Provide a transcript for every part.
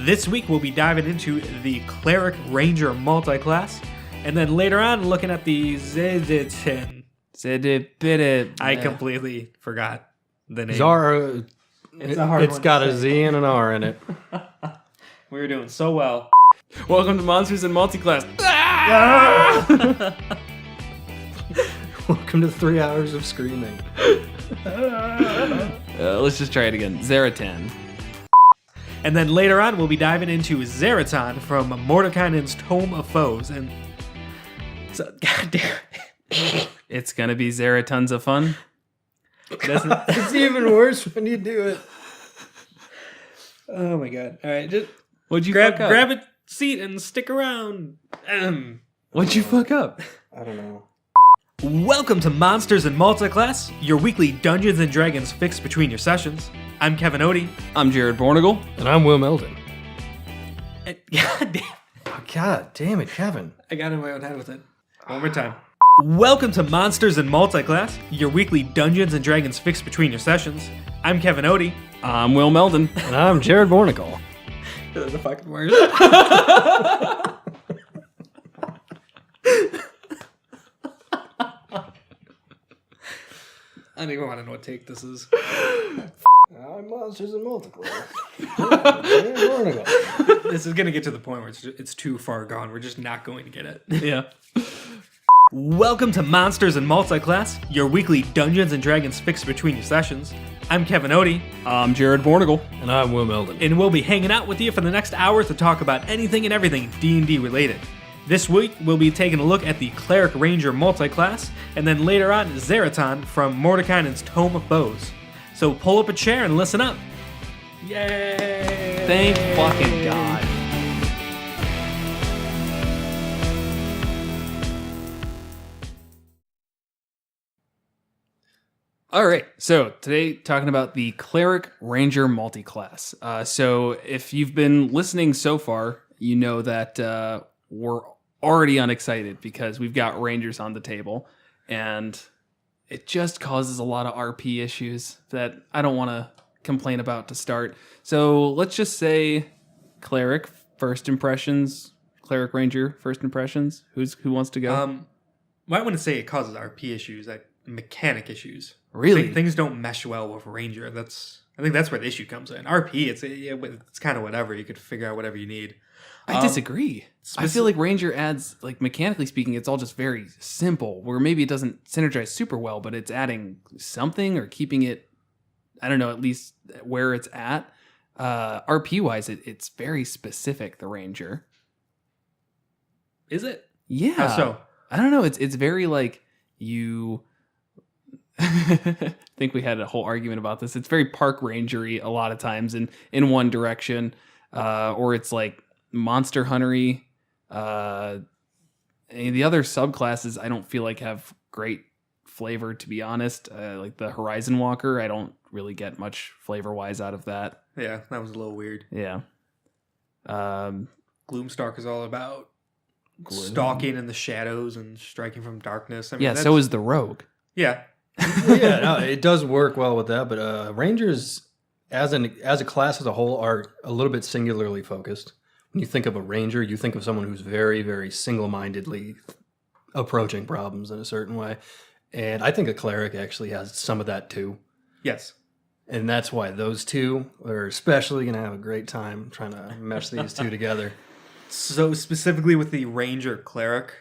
This week we'll be diving into the Cleric Ranger multi-class, and then later on looking at the Zaratan. I completely forgot the name. Zara. It's got a Z and an R in it. We were doing so well. Welcome to Monsters and Multiclass. Welcome to 3 hours of screaming. Let's just try it again. Zaratan. And then later on we'll be diving into Zaratan from Mordekainen's Tome of Foes. And so, goddamn, It's gonna be Zaratons of fun. It's even worse when you do it. Oh my god! All right, just What'd you fuck up? grab a seat and stick around. What'd you fuck up? I don't know. Welcome to Monsters and Multiclass, your weekly Dungeons and Dragons fix between your sessions. I'm Kevin Odie. I'm Jared Bornigal. And I'm Will Meldon. And, god damn, Oh, God damn it, Kevin. I got in my own head with it. One more time. Welcome to Monsters and Multiclass, your weekly Dungeons and Dragons fix between your sessions. I'm Kevin Odie. I'm Will Meldon. And I'm Jared Bornigal. That's the fucking worst. I don't even want to know what take this is. I'm Monsters and Multiclass. This is going to get to the point where it's too far gone. We're just not going to get it. Yeah. Welcome to Monsters and Multiclass, your weekly Dungeons and Dragons fix between your sessions. I'm Kevin Odie, I'm Jared Bornigal. And I'm Will Meldon. and we'll be hanging out with you for the next hour to talk about anything and everything D&D related. This week, we'll be taking a look at the Cleric Ranger multiclass, and then later on, Zaratan from Mordekainen's Tome of Foes. So pull up a chair and listen up. Yay! Thank fucking God. All right, so today talking about the Cleric Ranger multiclass. So if you've been listening so far, you know that we're already unexcited because we've got Rangers on the table, and it just causes a lot of RP issues that I don't want to complain about to start. So let's just say Cleric first impressions, Cleric Ranger first impressions. Who wants to go? Well, I wouldn't say it causes RP issues, like mechanic issues. Really? Things don't mesh well with Ranger. I think that's where the issue comes in. RP, it's kind of whatever. You could figure out whatever you need. I disagree. I feel like Ranger adds, like mechanically speaking, it's all just very simple, where maybe it doesn't synergize super well, but it's adding something or keeping it, I don't know, at least where it's at. RP-wise, it's very specific, the Ranger. Is it? Yeah. How so? I don't know. It's very like you... I think we had a whole argument about this. It's very park rangery a lot of times in one direction, or it's like monster huntery. And the other subclasses I don't feel like have great flavor, to be honest. Like the Horizon Walker, I don't really get much flavor wise out of that. Yeah, that was a little weird. Yeah. Gloomstalk is all about stalking in the shadows and striking from darkness. I mean, Yeah, so is the Rogue. Yeah. Yeah, no, it does work well with that, but Rangers, as a class as a whole, are a little bit singularly focused. When you think of a Ranger, you think of someone who's very, very single-mindedly approaching problems in a certain way. And I think a Cleric actually has some of that too. Yes. And that's why those two are especially going to have a great time trying to mesh these two together. So specifically with the Ranger Cleric,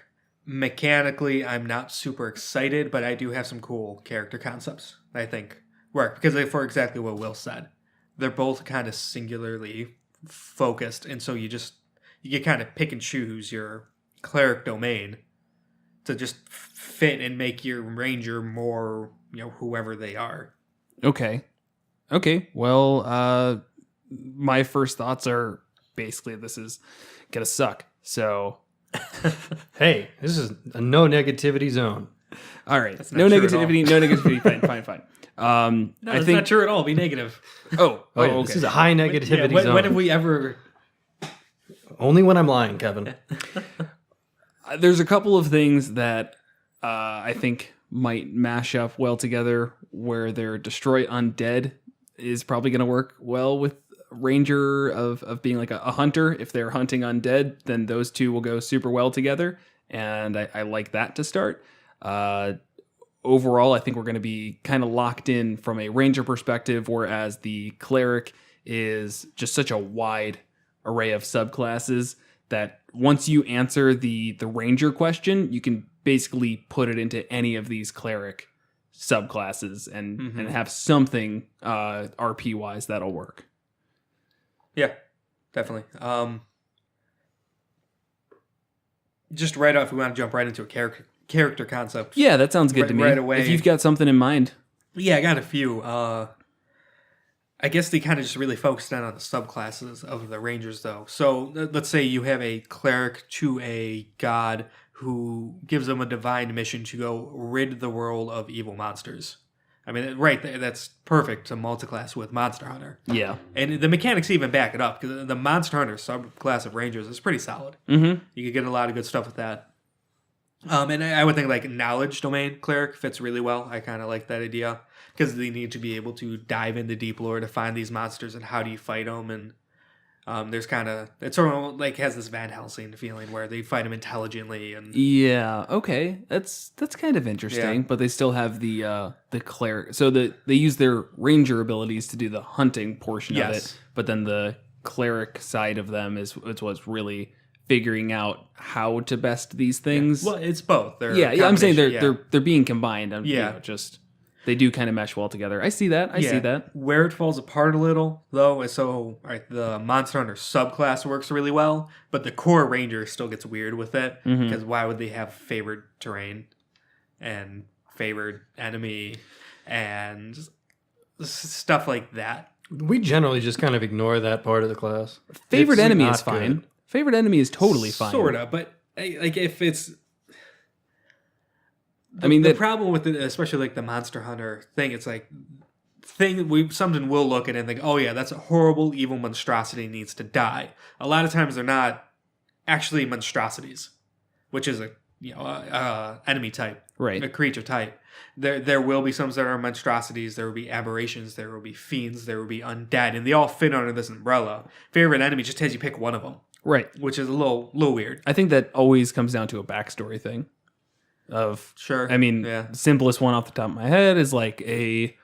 mechanically, I'm not super excited, but I do have some cool character concepts that I think work. Because for exactly what Will said, they're both kind of singularly focused, and so you can kind of pick and choose your Cleric domain to just fit and make your Ranger more, whoever they are. Okay. Well, my first thoughts are basically this is gonna suck. So, Hey, this is a no negativity zone. all right, That's no not true at negativity, no negativity. Fine. No, I that's think. not true at all. Be negative. Oh, Yeah, okay. This is a high negativity zone. When have we ever... Only when I'm lying, Kevin. There's a couple of things that I think might mash up well together, where their destroy undead is probably going to work well with ranger of being like a hunter. If they're hunting undead, then those two will go super well together. And I like that to start. Overall, I think we're going to be kind of locked in from a ranger perspective, whereas the cleric is just such a wide array of subclasses that once you answer the ranger question, you can basically put it into any of these cleric subclasses and have something RP wise that'll work. Yeah, definitely. Just right off, we want to jump right into a character concept. Yeah, that sounds good to me. Right away. If you've got something in mind. Yeah, I got a few. I guess they kind of just really focused on the subclasses of the rangers, though. So let's say you have a cleric to a god who gives them a divine mission to go rid the world of evil monsters. I mean, right there, that's perfect to multiclass with Monster Hunter. Yeah. And the mechanics even back it up, because the Monster Hunter subclass of rangers is pretty solid. Mm-hmm. You could get a lot of good stuff with that. And I would think like knowledge domain cleric fits really well. I kind of like that idea because they need to be able to dive into deep lore to find these monsters and how do you fight them. And there's kind of, it sort of like has this Van Helsing feeling where they fight them intelligently. And Yeah, okay. That's kind of interesting, but they still have the cleric. So they use their ranger abilities to do the hunting portion of it, but then the cleric side of them is what's really figuring out how to best these things. Well, it's both. Yeah, I'm saying they're being combined. Yeah. Just they do kind of mesh well together. I see that. I see that. Where it falls apart a little, though, is so the Monster Hunter subclass works really well, but the core ranger still gets weird with it, because why would they have favored terrain and favored enemy and stuff like that? We generally just kind of ignore that part of the class. Favorite It's enemy not is fine. good. Favorite enemy is totally fine. Sorta, but like if it's... I mean, the problem with it, especially like the Monster Hunter thing, it's like something we'll look at and think, oh yeah, that's a horrible evil monstrosity needs to die. A lot of times they're not actually monstrosities, which is a enemy type, right? A creature type. There will be some that are monstrosities. There will be aberrations. There will be fiends. There will be undead, and they all fit under this umbrella. Favorite enemy just has you pick one of them, right? Which is a little weird. I think that always comes down to a backstory thing. Sure. I mean, simplest one off the top of my head is like a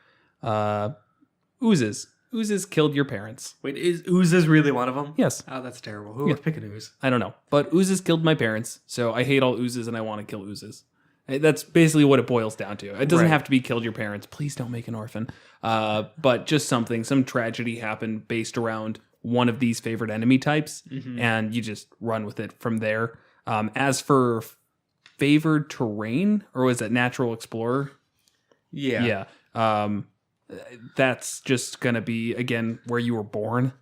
oozes. Oozes killed your parents. Wait, is oozes really one of them? Yes. Oh, that's terrible. Who would pick an ooze? I don't know, but oozes killed my parents, so I hate all oozes and I want to kill oozes. That's basically what it boils down to. It doesn't have to be killed your parents. Please don't make an orphan. But just some tragedy happened based around one of these favorite enemy types, and you just run with it from there. As for favored terrain, or was it natural explorer? Yeah. That's just gonna be again where you were born,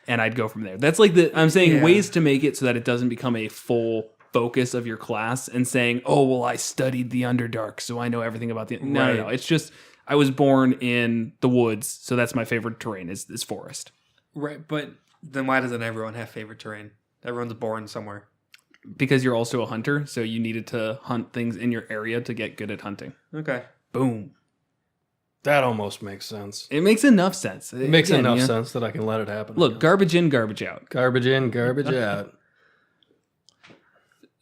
and I'd go from there. That's like I'm saying ways to make it so that it doesn't become a full focus of your class and saying, oh well, I studied the Underdark, so I know everything about the no. It's just I was born in the woods, so that's my favorite terrain is forest. Right, but then why doesn't everyone have favorite terrain? Everyone's born somewhere. Because you're also a hunter, so you needed to hunt things in your area to get good at hunting. Okay. Boom. That almost makes sense. It makes enough sense. It makes enough sense that I can let it happen. Look, garbage in, garbage out. Garbage in, garbage out.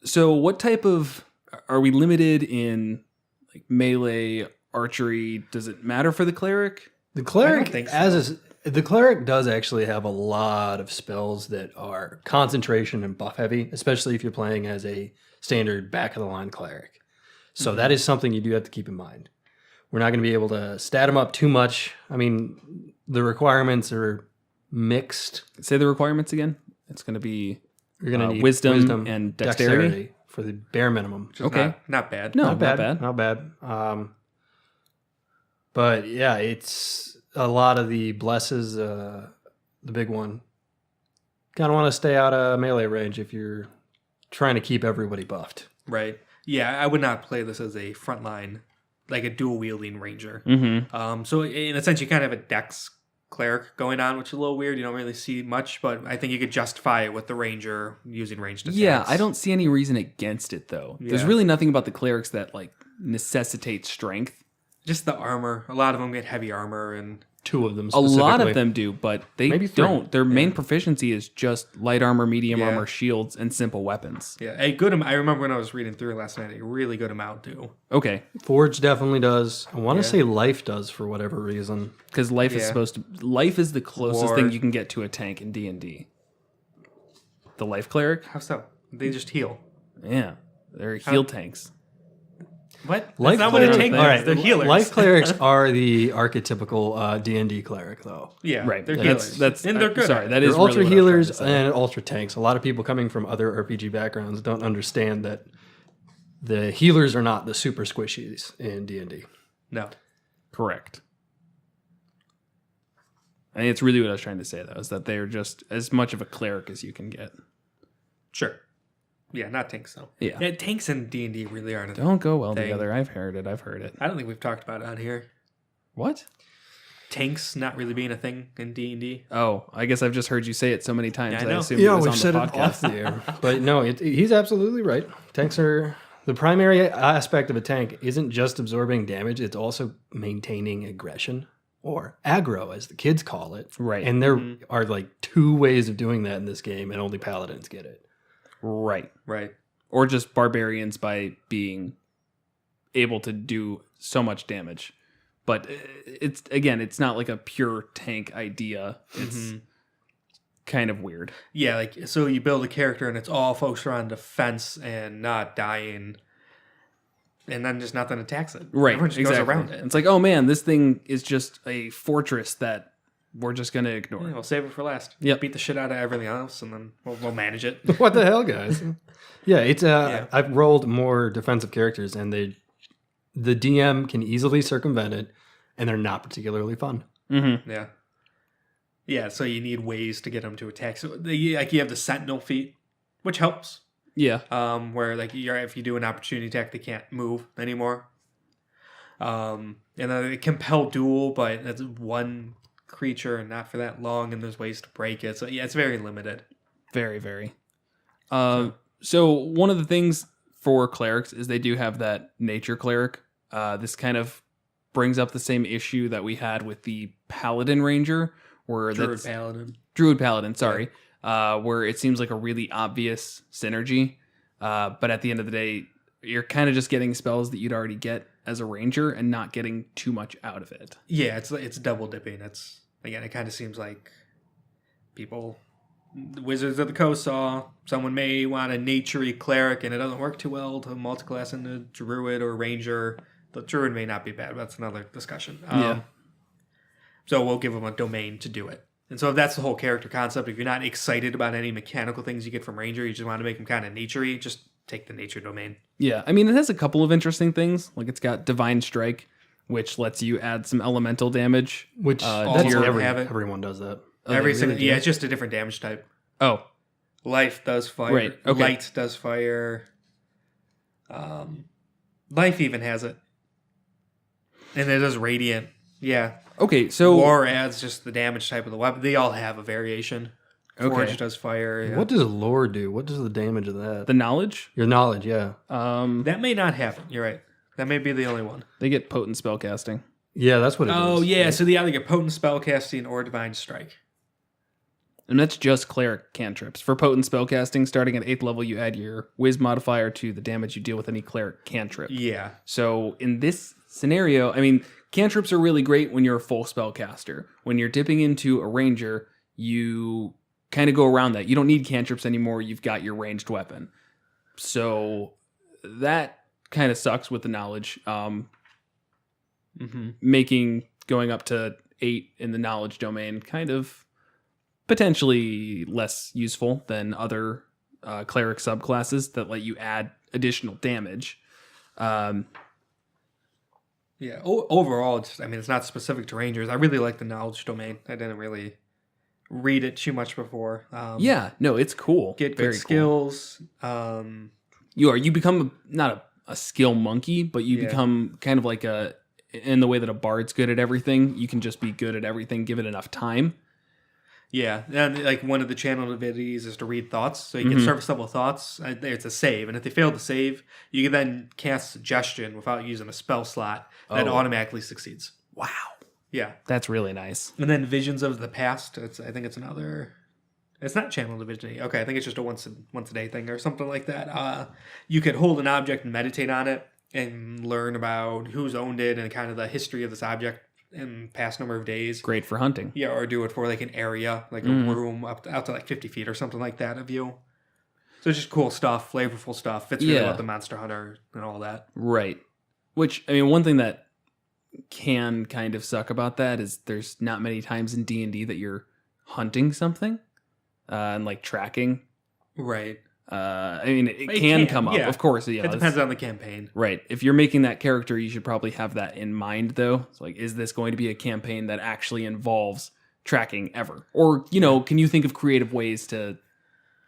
So what type of... Are we limited in like melee, archery? Does it matter for the cleric? The cleric, I don't think so. The cleric does actually have a lot of spells that are concentration and buff heavy, especially if you're playing as a standard back of the line cleric. So that is something you do have to keep in mind. We're not going to be able to stat them up too much. I mean, the requirements are mixed. Say the requirements again. It's going to be You're going to need wisdom and dexterity for the bare minimum. Okay. Not bad. No, Not bad. Not bad. But yeah, it's a lot of the blesses, the big one. Kind of want to stay out of melee range if you're trying to keep everybody buffed. Right. Yeah, I would not play this as a frontline, like a dual wielding ranger. So in a sense, you kind of have a dex cleric going on, which is a little weird. You don't really see much, but I think you could justify it with the ranger using ranged attacks. Yeah, I don't see any reason against it though. Yeah. There's really nothing about the clerics that like necessitates strength. Just the armor. A lot of them get heavy armor, and two of them A specifically. lot of them do, but they Maybe three. don't. Their main proficiency is just light armor, medium Yeah. armor, shields, and simple weapons. Yeah, a good amount. I remember when I was reading through it last night, a really good amount do. Okay, Forge definitely does. I want to Yeah. say Life does for whatever reason. because life is Yeah. supposed to. Life is the closest War. thing you can get to a tank in D&D. The life cleric, How so? They just heal. yeah, they're heal tanks. What? Life That's not what a cleric- tank all is. right, They're healers. Life clerics are the archetypical D&D cleric, though. Yeah, Right, They're that's healers. that's. and they're good. Sorry, at that it. is They're ultra really what I was healers trying to say. and ultra tanks. A lot of people coming from other RPG backgrounds don't understand that the healers are not the super squishies in D&D. No. Correct. I mean, it's really what I was trying to say, though, is that they're just as much of a cleric as you can get. Sure. Yeah, not tanks though. Yeah. Tanks and D&D really aren't. Don't go well Thing. together. I've heard it. I've heard it. I don't think we've talked about it on here. What? Tanks not really being a thing in D&D. Oh, I guess I've just heard you say it so many times. Yeah, I I know. assumed it was on the podcast. off the air. But no, he's absolutely right. Tanks are... The primary aspect of a tank isn't just absorbing damage, it's also maintaining aggression, or aggro, as the kids call it. Right. And there are like two ways of doing that in this game, and only paladins get it. Right. Right. Or just barbarians by being able to do so much damage. But it's not like a pure tank idea. It's kind of weird. Yeah, like so you build a character and it's all focused around defense and not dying, and then just nothing attacks it. Right. Everyone just exactly. goes around it. It's like, oh man, this thing is just a fortress that we're just going to ignore. Yeah, we'll save it for last. Yep. Beat the shit out of everything else, and then we'll manage it. What the hell, guys? Yeah, it's I've rolled more defensive characters, and the DM can easily circumvent it, and they're not particularly fun. Mm-hmm. Yeah. Yeah, so you need ways to get them to attack. So like you have the Sentinel feat, which helps. Yeah. Where like if you do an opportunity attack, they can't move anymore. And then they compel duel, but that's one creature and not for that long, and there's ways to break it. So yeah, it's very limited. Very, very. So one of the things for clerics is they do have that nature cleric. This kind of brings up the same issue that we had with the paladin ranger, where Druid Paladin. Sorry, where it seems like a really obvious synergy, but at the end of the day, you're kind of just getting spells that you'd already get as a ranger and not getting too much out of it. Yeah, it's double dipping. It's again, it kind of seems like people, the Wizards of the Coast saw someone may want a naturey cleric, and it doesn't work too well to multiclass into druid or ranger. The druid may not be bad, but that's another discussion. Yeah. So we'll give them a domain to do it. And so if that's the whole character concept, if you're not excited about any mechanical things you get from ranger, you just want to make them kind of naturey, just take the nature domain. Yeah, I mean, it has a couple of interesting things. Like it's got Divine Strike, which lets you add some elemental damage. Which all that's of them every, have it. everyone does that. Oh, Every they single, really do? yeah, it's just a different damage type. Oh, Life does fire. Right, okay. Light does fire. Life even has it. And it does radiant. Yeah. okay. So War adds just the damage type of the weapon. They all have a variation. Okay. Forge does fire. Yeah. What does lore do? What does the damage of that? the knowledge, Your knowledge, yeah. That may not happen. You're right. That may be the only one. they get potent spell casting. Yeah, that's what it is. Oh, yeah. So they either get potent spellcasting or divine strike. And that's just cleric cantrips. For potent spellcasting, starting at 8th level, you add your whiz modifier to the damage you deal with any cleric cantrip. Yeah. So in this scenario, I mean, cantrips are really great when you're a full spellcaster. When you're dipping into a ranger, you kind of go around that. You don't need cantrips anymore. You've got your ranged weapon. So that kind of sucks with the knowledge. Making going up to 8 in the knowledge domain kind of potentially less useful than other cleric subclasses that let you add additional damage. Yeah. Overall, it's not specific to rangers. I really like the knowledge domain. I didn't really read it too much before. Yeah, no, it's cool. Get Very good cool. skills. You become not a skill monkey, but you Yeah. become kind of like in the way that a bard's good at everything. You can just be good at everything, give it enough time. Yeah, and like one of the channel abilities is to read thoughts. So you get surface level thoughts. It's a save, and if they fail to save, you can then cast suggestion without using a spell slot that automatically succeeds. Wow. Yeah. That's really nice. And then Visions of the Past. I think it's another. It's not Channel Division. Okay, I think it's just a once a day thing or something like that. You could hold an object and meditate on it and learn about who's owned it and kind of the history of this object in past number of days. Great for hunting. Yeah, or do it for like an area, like a room out to like 50 feet or something like that of you. So it's just cool stuff, flavorful stuff. Fits really with the Monster Hunter and all that. Right. Which, I mean, one thing that can kind of suck about that is there's not many times in D&D that you're hunting something and like tracking. Right. I mean, it can come up, of course. It depends on the campaign. Right. If you're making that character, you should probably have that in mind, though. It's like, is this going to be a campaign that actually involves tracking ever? Or, you know, can you think of creative ways to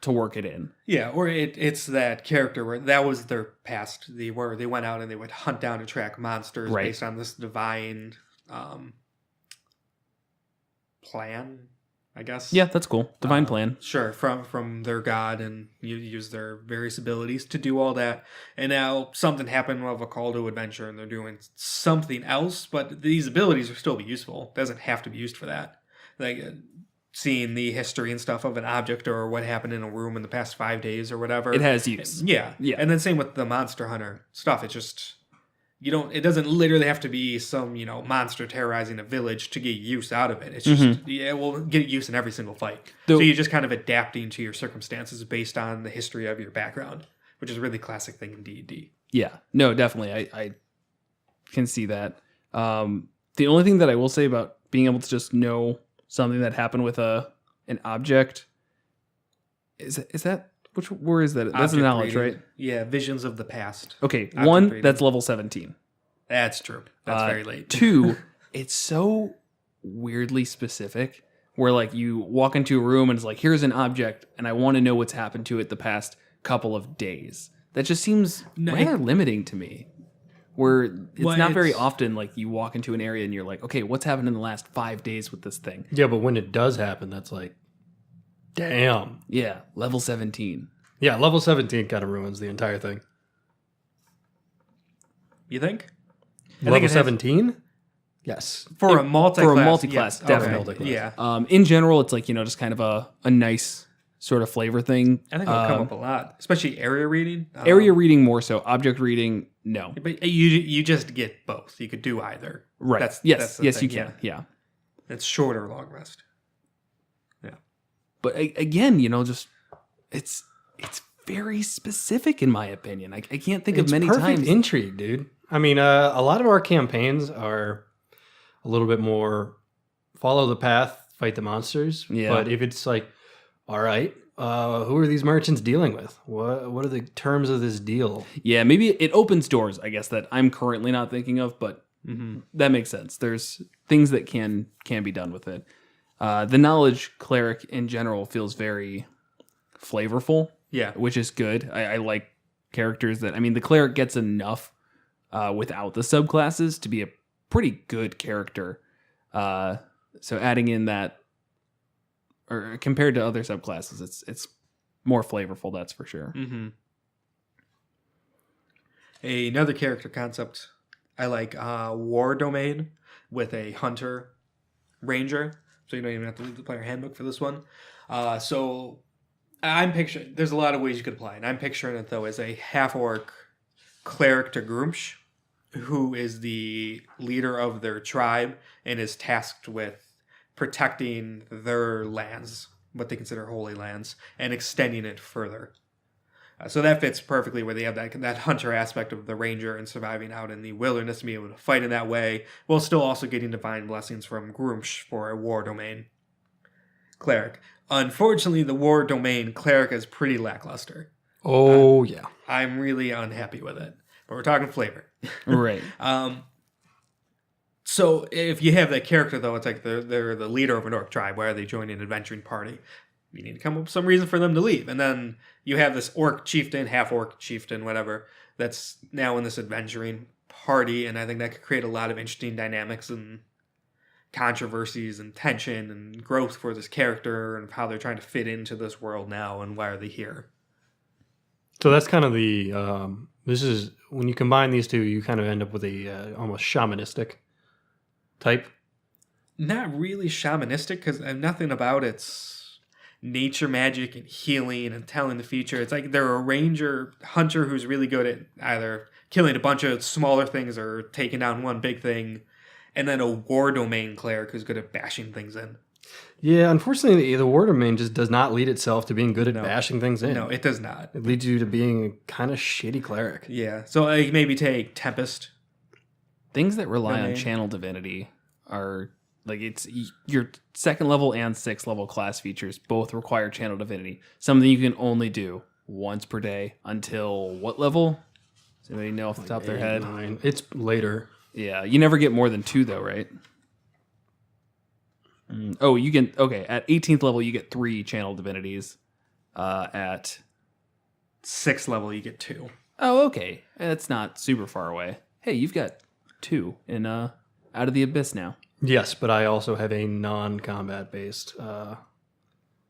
work it in? Yeah, or it's that character where that was their past. Where they went out and they would hunt down and track monsters based on this divine plan, I guess. Yeah, that's cool. Divine plan. Sure, from their god, and you use their various abilities to do all that. And now something happened with a call to adventure, and they're doing something else, but these abilities will still be useful. It doesn't have to be used for that. Like seeing the history and stuff of an object or what happened in a room in the past 5 days or whatever. It has use. Yeah. And then same with the Monster Hunter stuff. It's just it doesn't literally have to be some, monster terrorizing a village to get use out of it. It's just, we'll get use in every single fight. So you're just kind of adapting to your circumstances based on the history of your background, which is a really classic thing in D&D. Yeah, no, definitely. I can see that. The only thing that I will say about being able to just know something that happened with an object is that where is that? That's a knowledge, reading. right? Yeah, Visions of the Past. Okay, Object one, reading. that's level 17. That's true. That's very late. Two, it's so weirdly specific where like you walk into a room and it's like, here's an object and I want to know what's happened to it the past couple of days. That just seems rather limiting to me. Where it's not very often like you walk into an area and you're like, okay, what's happened in the last 5 days with this thing? Yeah, but when it does happen, that's like, damn. Yeah, level 17. Yeah, level 17 kind of ruins the entire thing. You think? Level 17? Yes. For a multi-class. Yes, definitely. Okay. Yeah. In general, it's like, just kind of a nice sort of flavor thing. I think it'll come up a lot, especially area reading. Area reading more so. Object reading, no. But you just get both. You could do either. Right. That's yes, the thing, you can. Yeah. It's short or long rest. Yeah. But again, just it's very specific in my opinion. I can't think of many perfect times. intrigue, dude. I mean, a lot of our campaigns are a little bit more follow the path, fight the monsters. Yeah. But if it's like, all right, who are these merchants dealing with? What are the terms of this deal? Yeah, maybe it opens doors, I guess, that I'm currently not thinking of, but that makes sense. There's things that can be done with it. The knowledge cleric in general feels very flavorful. Yeah. Which is good. I like characters that, the cleric gets enough without the subclasses to be a pretty good character. So adding in that, or compared to other subclasses, it's more flavorful, that's for sure. Mm-hmm. Another character concept I like, war domain with a hunter ranger. So you don't even have to leave the player handbook for this one. So I'm picturing, there's a lot of ways you could apply it. I'm picturing it, though, as a half-orc cleric to Grumsh, who is the leader of their tribe and is tasked with protecting their lands, what they consider holy lands, and extending it further. So that fits perfectly where they have that hunter aspect of the ranger and surviving out in the wilderness and be able to fight in that way, while still also getting divine blessings from Grumsh for a war domain cleric. Unfortunately, the war domain cleric is pretty lackluster. Oh, yeah. I'm really unhappy with it. But we're talking flavor. Right. So if you have that character, though, it's like they're the leader of an orc tribe. Why are they joining an adventuring party? You need to come up with some reason for them to leave. And then you have this orc chieftain, half-orc chieftain, whatever, that's now in this adventuring party. And I think that could create a lot of interesting dynamics and controversies and tension and growth for this character and how they're trying to fit into this world now and why are they here. So that's kind of the, this is, when you combine these two, you kind of end up with a almost shamanistic type. not really shamanistic because nothing about it's nature magic and healing and telling the future. It's like they're a ranger hunter who's really good at either killing a bunch of smaller things or taking down one big thing, and then a war domain cleric who's good at bashing things in. Yeah, unfortunately, the war domain just does not lead itself to being good at No. bashing things in. No, it does not. It leads you to being a kind of shitty cleric. Yeah, so like maybe take Tempest. Things that rely on Domain. channel divinity are like it's your second level and sixth level class features both require channel divinity. Something you can only do once per day until what level? Does anybody know off the top of their 8, head? 9. It's later. Yeah, you never get more than 2 though, right? Oh, you can. Okay, at 18th level you get 3 channel divinities. At 6th level, you get 2. oh, okay, that's not super far away. Hey, you've got 2 in Out of the Abyss now. Yes, but I also have a non-combat based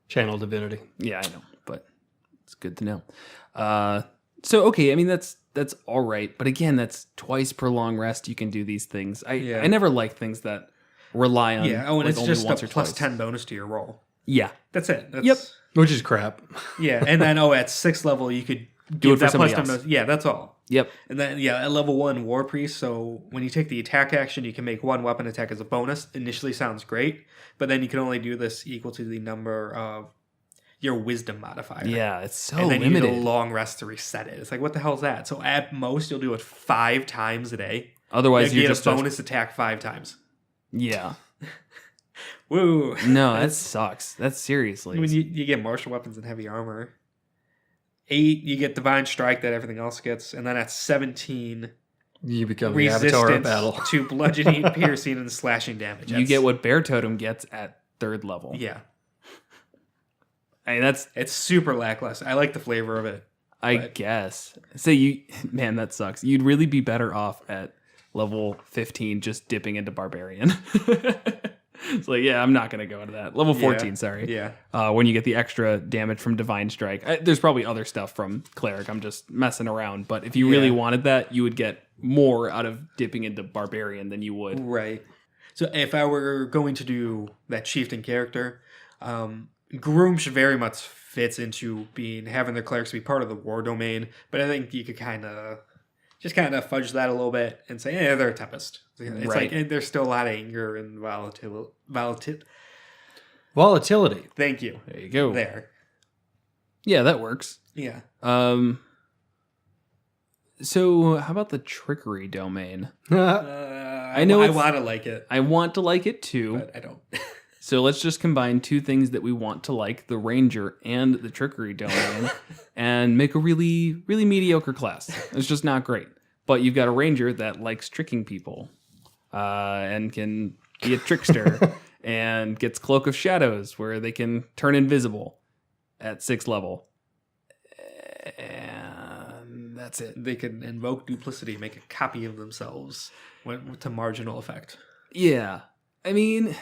channel divinity. Yeah, I know, but it's good to know. So okay, I mean that's all right, but again, that's twice per long rest you can do these things. I never like things that rely on Yeah, oh, and like, it's only just a once or plus twice. 10 bonus to your roll. Yeah, That's it. That's, Yep. Which is crap. Yeah, and then at 6th level, you could Do it give for that somebody plus 10 else. bonus. Yeah, that's all. yep. And then, at level 1, War Priest, so when you take the attack action, you can make 1 weapon attack as a bonus. Initially sounds great, but then you can only do this equal to the number of your wisdom modifier. Yeah, it's so and then you limited. need a long rest to reset it. It's like, what the hell is that? So at most, you'll do it 5 times a day. Otherwise, you you're get just a bonus attack 5 times. yeah. Woo! No, that sucks. That's seriously. When you get martial weapons and heavy armor. 8, you get divine strike that everything else gets, and then at 17, You become the avatar of resistance battle. to bludgeoning, piercing, and slashing damage. you get what Bear Totem gets at 3rd level. Yeah, I mean that's it's super lackluster. I like the flavor of it. I But- guess. So man, that sucks. You'd really be better off at level 15 just dipping into Barbarian. It's like, yeah, I'm not going to go into that. Level 14, sorry. Yeah. When you get the extra damage from Divine Strike. There's probably other stuff from Cleric. I'm just messing around. But if you really wanted that, you would get more out of dipping into Barbarian than you would. Right. So if I were going to do that chieftain character, Groom should very much fits into having their clerics be part of the war domain. But I think you could kind of fudge that a little bit and say, yeah, they're a Tempest. It's Right. like there's still a lot of anger and Volatility. Thank you. There you go. There. Yeah, that works. Yeah. So how about the trickery domain? I know I it's- want to like it, I want to like it too. but I don't. So let's just combine 2 things that we want to like, the Ranger and the Trickery domain, and make a really, really mediocre class. It's just not great. But you've got a Ranger that likes tricking people and can be a trickster and gets Cloak of Shadows where they can turn invisible at 6th level. And that's it. They could invoke duplicity, make a copy of themselves to marginal effect. Yeah. I mean...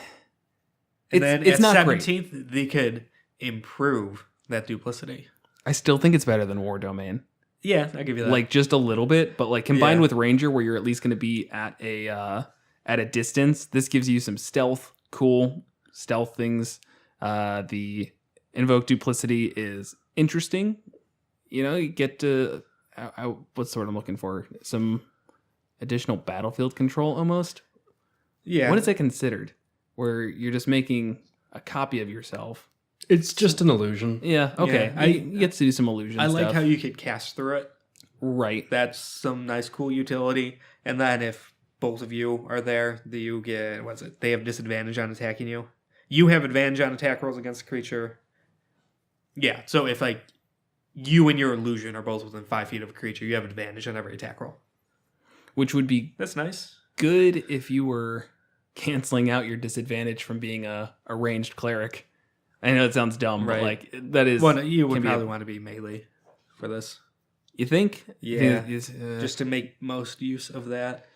And then it's at not great. 17th, they could improve that duplicity. I still think it's better than War Domain. Yeah, I'll give you that. Like just a little bit, but like combined Yeah. with Ranger, where you're at least going to be at a distance. This gives you some cool stealth things. The invoke duplicity is interesting. You get to what's the word I'm looking for? Some additional battlefield control almost. yeah. What is that considered? Where you're just making a copy of yourself. It's just an illusion. Yeah. Okay. Yeah, You get to do some illusion. I like stuff. how you could cast through it. Right. That's some nice, cool utility. And then if both of you are there, you get, they have disadvantage on attacking you. You have advantage on attack rolls against the creature. Yeah, so if like you and your illusion are both within 5 feet of a creature, you have advantage on every attack roll. Which would be That's nice. good if you were canceling out your disadvantage from being a ranged cleric. I know it sounds dumb, Right. but like that is. Well, you would can be probably want to be melee for this. You think? Yeah. Just Just to make most use of that.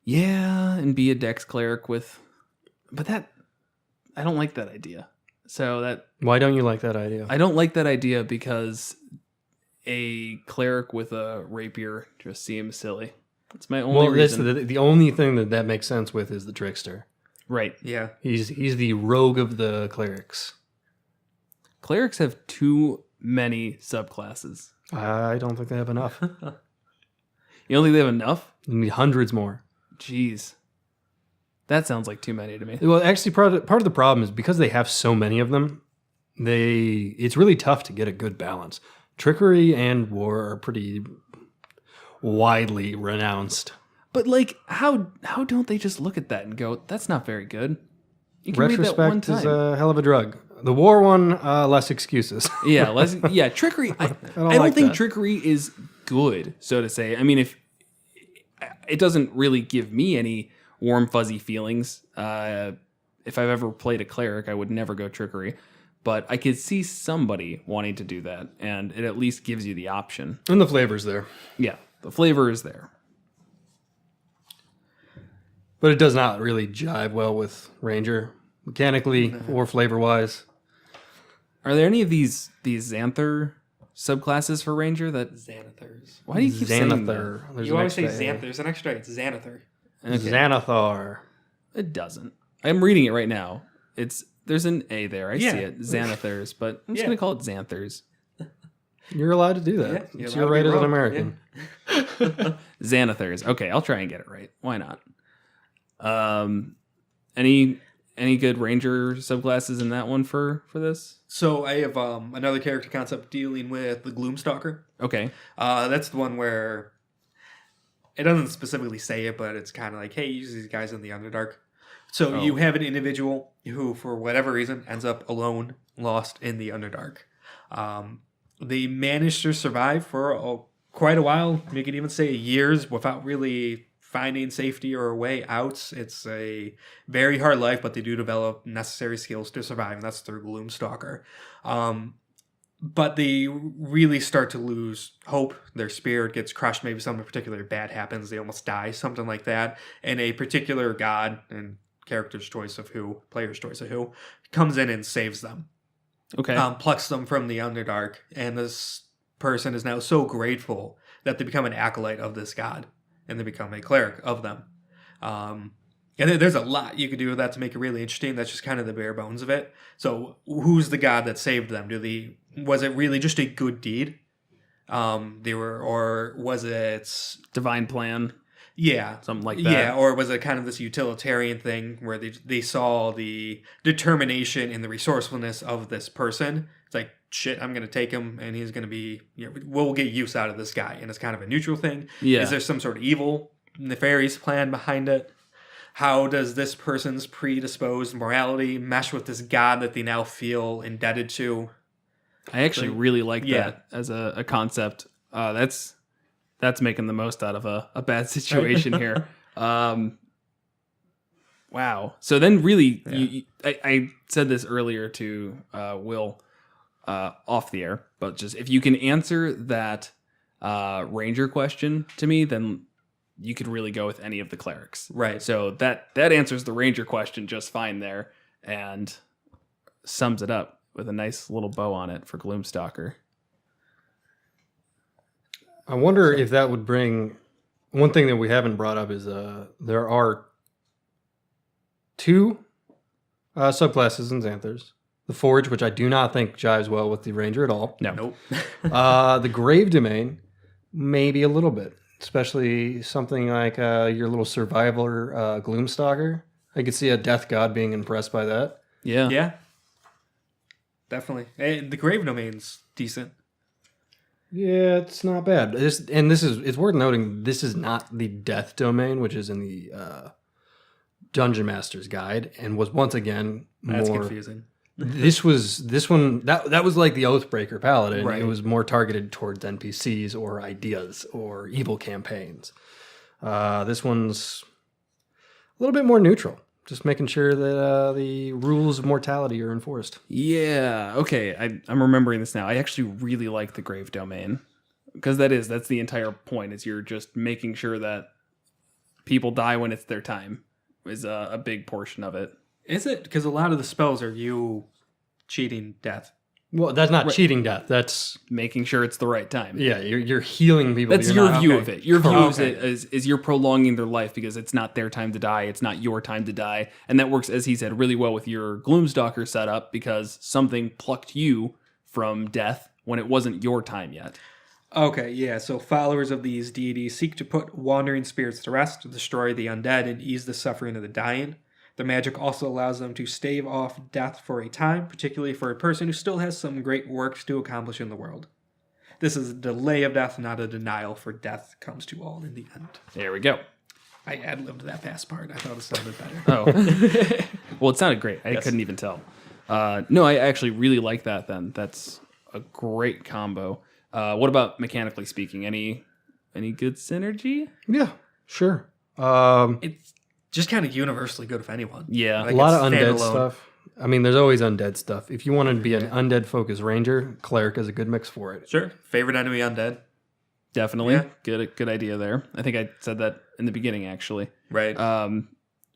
yeah, and be a dex cleric with, but that I don't like that idea. So that Why don't you like that idea? I don't like that idea because a cleric with a rapier just seems silly. That's my only Well, that's reason. the only thing that makes sense with is the trickster. Right. Yeah. He's the rogue of the clerics. Clerics have too many subclasses. I don't think they have enough. You don't think they have enough? You need hundreds more. Jeez. That sounds like too many to me. Well, actually, part of the problem is because they have so many of them, it's really tough to get a good balance. Trickery and war are pretty widely renounced. But like, how don't they just look at that and go, "That's not very good"? You can read that one Retrospect is time. a hell of a drug. The war one, less excuses. Yeah, trickery. I don't like think that. trickery is good, so to say. I mean, if it doesn't really give me any warm fuzzy feelings. If I've ever played a cleric, I would never go trickery. But I could see somebody wanting to do that, and it at least gives you the option. And the flavor's there. Yeah, the flavor is there. But it does not really jive well with Ranger, mechanically or flavor-wise. Are there any of these Xanther subclasses for Ranger that... Xanathars. Why do you keep saying that? Xanathar. There's You an always say extra A. Xanth. There's an extra. It's Xanathar. Okay. Xanathar. It doesn't. I'm reading it right now. There's an A there. I Yeah. see it. Xanathars, but I'm just Yeah. going to call it Xanthars. You're allowed to do that. Yeah, It's you're your allowed right to as be an wrong. American. Xanathars. Okay, I'll try and get it right. Why not? Any good Ranger subclasses in that one for this? So I have another character concept dealing with the Gloomstalker. Okay. That's the one where it doesn't specifically say it, but it's kind of like, hey, use these guys in the Underdark. So you have an individual who, for whatever reason, ends up alone, lost in the Underdark. They managed to survive for quite a while. You could even say years without really finding safety or a way out. It's a very hard life, but they do develop necessary skills to survive, and that's through Gloomstalker. But they really start to lose hope. Their spirit gets crushed. Maybe something particularly bad happens. They almost die, something like that. And a particular god, and character's choice of who, player's choice of who, comes in and saves them. Okay. Plucks them from the Underdark. And this person is now so grateful that they become an acolyte of this god. And they become a cleric of them. And there's a lot you could do with that to make it really interesting. That's just kind of the bare bones of it. So who's the god that saved them? Was it really just a good deed? Or was it... Divine plan. Yeah. Something like that. Yeah, or was it kind of this utilitarian thing where they saw the determination and the resourcefulness of this person? It's like, shit, I'm going to take him and he's going to be, we'll get use out of this guy. And it's kind of a neutral thing. Yeah. Is there some sort of evil, nefarious plan behind it? How does this person's predisposed morality mesh with this god that they now feel indebted to? I actually really like Yeah. that as a concept. That's making the most out of a bad situation here. Wow. So then really, I said this earlier to Will off the air, but just if you can answer that Ranger question to me, then you could really go with any of the clerics. Right. So that answers the Ranger question just fine there and sums it up with a nice little bow on it for Gloomstalker. I wonder if that would bring... One thing that we haven't brought up is there are two subclasses in Xanthars. The Forge, which I do not think jives well with the Ranger at all. No. Nope. The Grave Domain, maybe a little bit. Especially something like your little survivor Gloomstalker. I could see a Death God being impressed by that. Yeah. Yeah. Definitely. And the Grave Domain's decent. Yeah, it's not bad. It's worth noting, this is not the Death Domain, which is in the Dungeon Master's Guide, and was once again That's more... confusing. This one that was like the Oathbreaker Paladin. Right. It was more targeted towards NPCs or ideas or evil campaigns. This one's a little bit more neutral, just making sure that the rules of mortality are enforced. Yeah. Okay. I'm remembering this now. I actually really like the Grave Domain because that's the entire point. Is you're just making sure that people die when it's their time is a big portion of it. Is it? Because a lot of the spells are you cheating death. Well, that's not Right. cheating death. That's Making sure it's the right time. yeah, you're healing people. That's You're your not- view okay. of it. Your view Okay. is you're prolonging their life because it's not their time to die. It's not your time to die. And that works, as he said, really well with your Gloomstalker setup because something plucked you from death when it wasn't your time yet. Okay, yeah, so followers of these deities seek to put wandering spirits to rest, destroy the undead, and ease the suffering of the dying. Their magic also allows them to stave off death for a time, particularly for a person who still has some great works to accomplish in the world. This is a delay of death, not a denial, for death comes to all in the end. There we go. I ad-libbed that past part. I thought it sounded better. Oh. Well, it sounded great. I Yes. couldn't even tell. No, I actually really like that then. That's a great combo. What about mechanically speaking? Any good synergy? Yeah, sure. It's just kind of universally good if anyone. Yeah. A lot it's of undead standalone. stuff. I mean, there's always undead stuff. If you wanted to be an undead focused ranger, cleric is a good mix for it. Sure. Favorite enemy undead. Definitely. Yeah. Good idea there. I think I said that in the beginning actually. Right.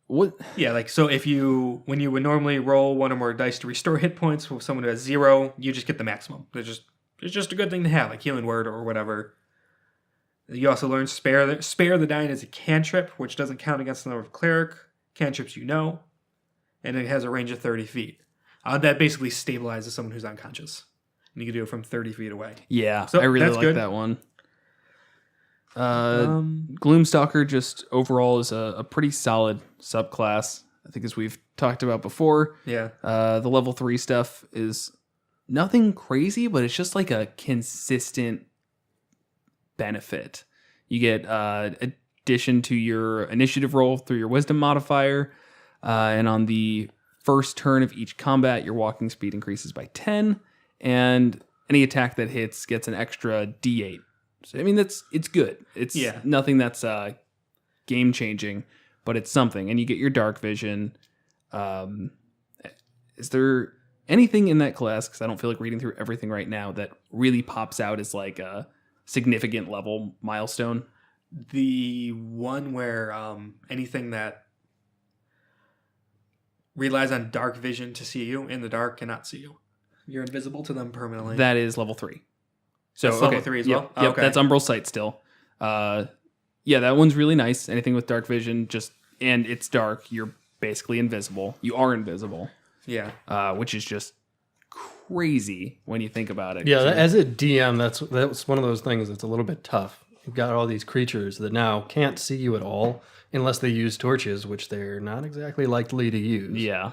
What Yeah, like so when you would normally roll one or more dice to restore hit points with someone who has 0, you just get the maximum. It's just a good thing to have, like healing word or whatever. You also learn spare the dying as a cantrip, which doesn't count against the number of cleric cantrips you know, and it has a range of 30 feet. That basically stabilizes someone who's unconscious, and you can do it from 30 feet away. Yeah, So, I really that's like good. that one. Gloomstalker just overall is a pretty solid subclass. I think as we've talked about before, Yeah, the level 3 stuff is nothing crazy, but it's just like a consistent benefit. You get addition to your initiative roll through your wisdom modifier, and on the first turn of each combat, your walking speed increases by 10, and any attack that hits gets an extra D8. So, I mean, it's good. It's Yeah. nothing that's game changing, but it's something. And you get your dark vision. Is there anything in that class, because I don't feel like reading through everything right now, that really pops out as like a significant level milestone? the one where anything that relies on dark vision to see you in the dark cannot see you. You're invisible to them permanently. That is level 3. So That's level 3 as Yep, well? Oh, Yep, okay. that's Umbral Sight still. Yeah, that one's really nice. Anything with dark vision, and it's dark, you're basically invisible. You are invisible, Yeah. which is just crazy when you think about it. Yeah, as a DM, that's one of those things that's a little bit tough. You've got all these creatures that now can't see you at all unless they use torches, which they're not exactly likely to use. Yeah,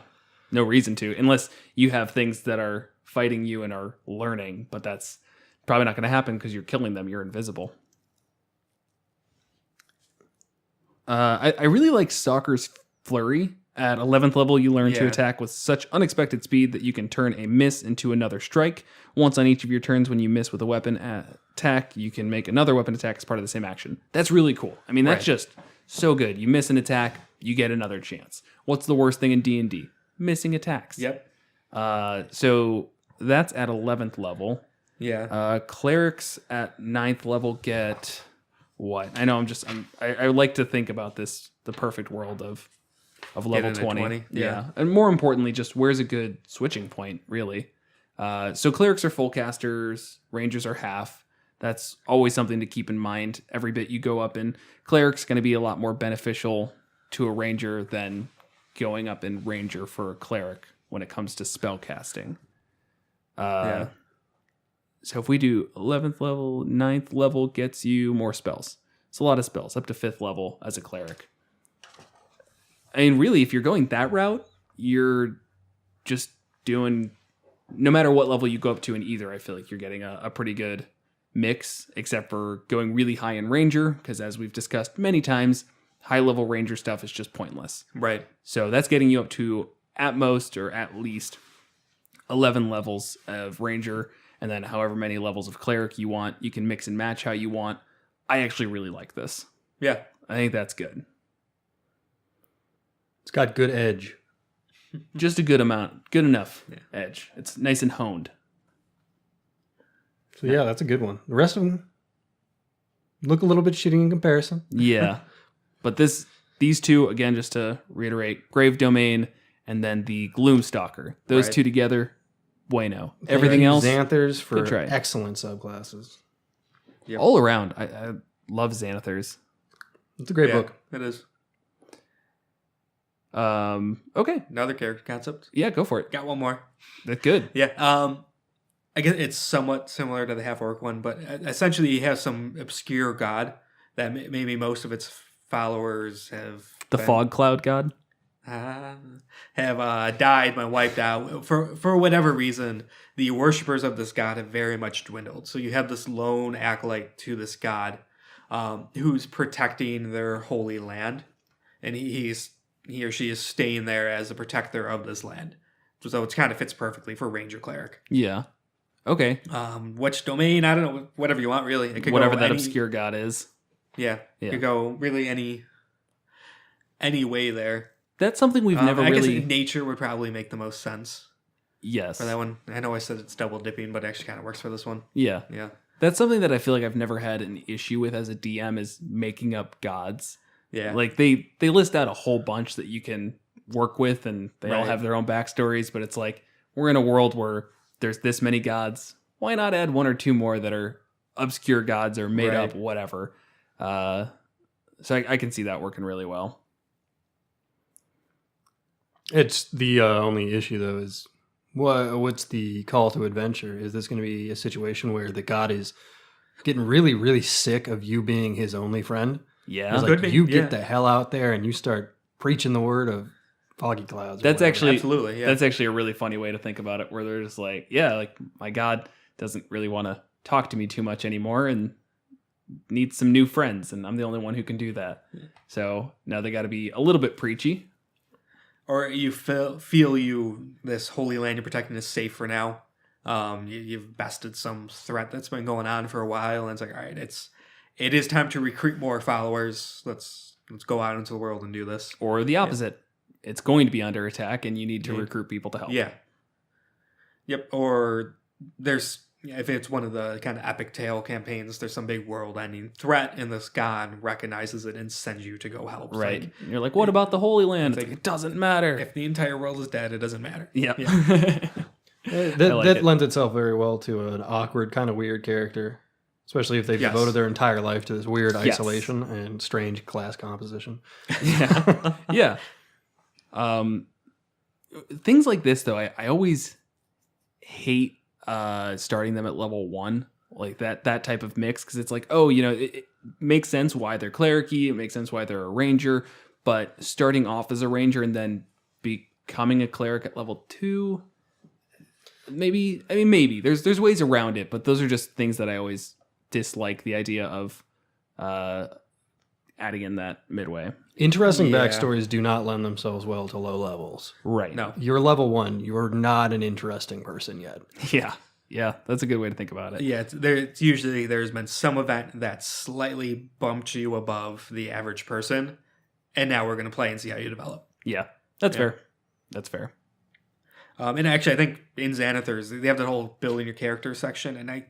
no reason to, unless you have things that are fighting you and are learning, but that's probably not going to happen because you're killing them. You're invisible. I really like Stalker's Flurry. At 11th level, you learn to Yeah. attack with such unexpected speed that you can turn a miss into another strike. Once on each of your turns, when you miss with a weapon attack, you can make another weapon attack as part of the same action. That's really cool. I mean, that's Right. just so good. You miss an attack, you get another chance. What's the worst thing in D&D? Missing attacks. Yep. So that's at 11th level. Yeah. Clerics at 9th level get what? I know I like to think about this, the perfect world of level Getting a 20. 20, yeah. And more importantly, just where's a good switching point, really. So clerics are full casters, rangers are half. That's always something to keep in mind. Every bit you go up in, cleric's going to be a lot more beneficial to a ranger than going up in ranger for a cleric when it comes to spell casting. Yeah. So if we do 11th level, 9th level gets you more spells. It's a lot of spells, up to 5th level as a cleric. I mean, really, if you're going that route, you're just doing, no matter what level you go up to in either, I feel like you're getting a pretty good mix, except for going really high in Ranger, because as we've discussed many times, high-level Ranger stuff is just pointless. Right. So that's getting you up to, at most, or at least, 11 levels of Ranger, and then however many levels of Cleric you want. You can mix and match how you want. I actually really like this. Yeah. I think that's good. It's got good edge. Just a good amount, good enough edge. It's nice and honed. So yeah, that's a good one. The rest of them look a little bit shitty in comparison. Yeah. But these two, again, just to reiterate, Grave Domain and then the Gloomstalker. Those Right. two together, bueno. Everything else, Xanthers for good try. excellent subclasses. Yep. all around. I love Xanathars. It's a great book. It is. Okay. Another character concept. Yeah, go for it. Got one more. That's good. Yeah. I guess it's somewhat similar to the half orc one, but essentially he has some obscure god that maybe most of its followers have The been- fog cloud god. have died and wiped out for whatever reason. The worshippers of this god have very much dwindled. So you have this lone acolyte to this god, who's protecting their holy land, and he or she is staying there as a protector of this land. So it kind of fits perfectly for ranger cleric. Yeah. Okay. Which domain? I don't know. Whatever you want, really. It could Whatever go that any, obscure god is. Yeah, Yeah. Could go really any way there. That's something we've never I really. guess nature would probably make the most sense Yes. for that one. I know I said it's double dipping, but it actually kind of works for this one. Yeah. Yeah. That's something that I feel like I've never had an issue with as a DM is making up gods. Yeah. Like they list out a whole bunch that you can work with, and they all Right. have their own backstories. But it's like we're in a world where there's this many gods. Why not add one or two more that are obscure gods or made Right. up, whatever? So I can see that working really well. It's the only issue, though, is what's the call to adventure? Is this going to be a situation where the god is getting really, really sick of you being his only friend? Yeah, It's Could like be, you yeah. get the hell out there and you start preaching the word of foggy clouds. or That's whatever. actually- Absolutely. Yeah. that's actually a really funny way to think about it. Where they're just like, yeah, like my god doesn't really want to talk to me too much anymore, and needs some new friends, and I'm the only one who can do that. So now they got to be a little bit preachy. Or you feel this holy land you're protecting is safe for now. You've bested some threat that's been going on for a while, and it's like, all right, it is time to recruit more followers. Let's go out into the world and do this. Or the opposite. It's going to be under attack, and you need to recruit people to help. Yeah. Yep. Or if it's one of the kind of epic tale campaigns, there's some big world-ending threat, and this god recognizes it and sends you to go help. It's Right. like, And you're like, what about the Holy Land? It's It's like, like, it doesn't matter. if the entire world is dead, it doesn't matter. Yeah. That, I like that it. lends itself very well to an awkward, kind of weird character, especially if they've Yes. devoted their entire life to this weird Yes. isolation and strange class composition. Yeah. Yeah. Things like this, though, I always hate starting them at level 1, like that type of mix, because it's like, oh, it makes sense why they're clericy, it makes sense why they're a ranger, but starting off as a ranger and then becoming a cleric at level 2, maybe there's ways around it, but those are just things that I always dislike the idea of adding in that midway. Interesting Yeah. backstories do not lend themselves well to low levels. Right. No. You're level 1. You're not an interesting person yet. Yeah, that's a good way to think about it. Yeah, it's usually there's been some event that slightly bumped you above the average person, and now we're going to play and see how you develop. Yeah, that's fair. That's fair. And actually, I think in Xanathars, they have that whole building your character section, and I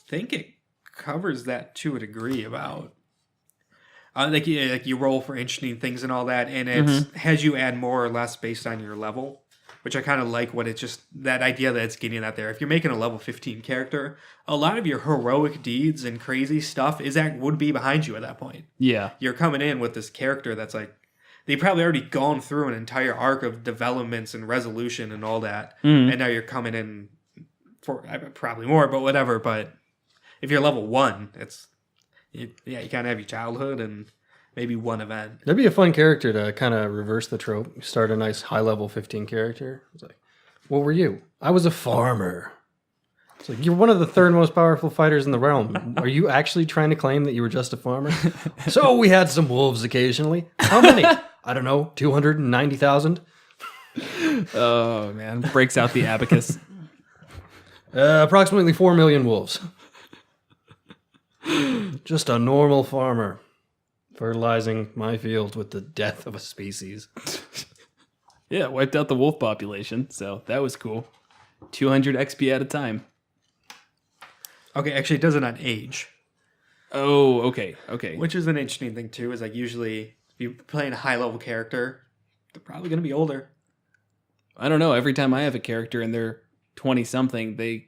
think it covers that to a degree about... like you roll for interesting things and all that, and it has you add more or less based on your level, which I kind of like. What it's just that idea that it's getting at there. If you're making a level 15 character, a lot of your heroic deeds and crazy stuff would be behind you at that point. Yeah. You're coming in with this character that's like they probably already gone through an entire arc of developments and resolution and all that, and now you're coming in for probably more, but whatever. But if you're level 1, you kind of have your childhood and maybe one event. That'd be a fun character to kind of reverse the trope. Start a nice high level 15 character. It's like, what were you? I was a farmer. It's like, you're one of the third most powerful fighters in the realm. Are you actually trying to claim that you were just a farmer? So we had some wolves occasionally. How many? I don't know, 290,000? Oh man, breaks out the abacus. Approximately 4 million wolves. Just a normal farmer. Fertilizing my field with the death of a species. Yeah, wiped out the wolf population, so that was cool. 200 XP at a time. Okay, actually, it does it on age, Oh, okay. which is an interesting thing too. Is like usually if you're playing a high level character, they're probably going to be older. I don't know. Every time I have a character and they're 20-something, they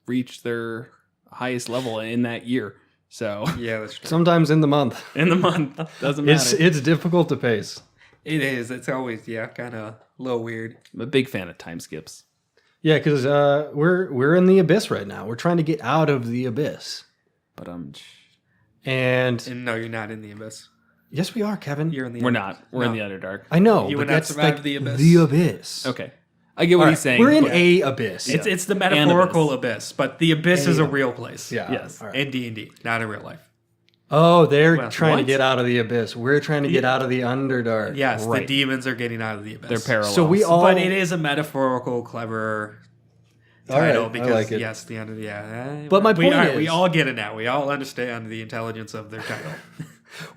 reach their highest level in that year. So Yeah, that's true. Sometimes in the month. in the month, doesn't matter. It's difficult to pace. It is. It's always, kind of a little weird. I'm a big fan of time skips. Yeah, because we're in the abyss right now. We're trying to get out of the abyss. But And And no, you're not in the abyss. yes, we are, Kevin. You're in the we're abyss. not. We're in the Underdark. I know, You but would not that's survive like the abyss. The abyss. Okay. I get what All he's right, saying. we're in but- a abyss. It's the metaphorical abyss, but the abyss is a real place. Yeah. Yes. All right. In D&D, not in real life. Oh, they're Well, trying to what? get out of the abyss. We're trying to get out of the Underdark. Yes, right. the demons are getting out of the abyss. They're parallel. So we all. But it is a metaphorical, clever All right, title I because like it. yes, the end of But my point is- we all get it now. We all understand the intelligence of their title.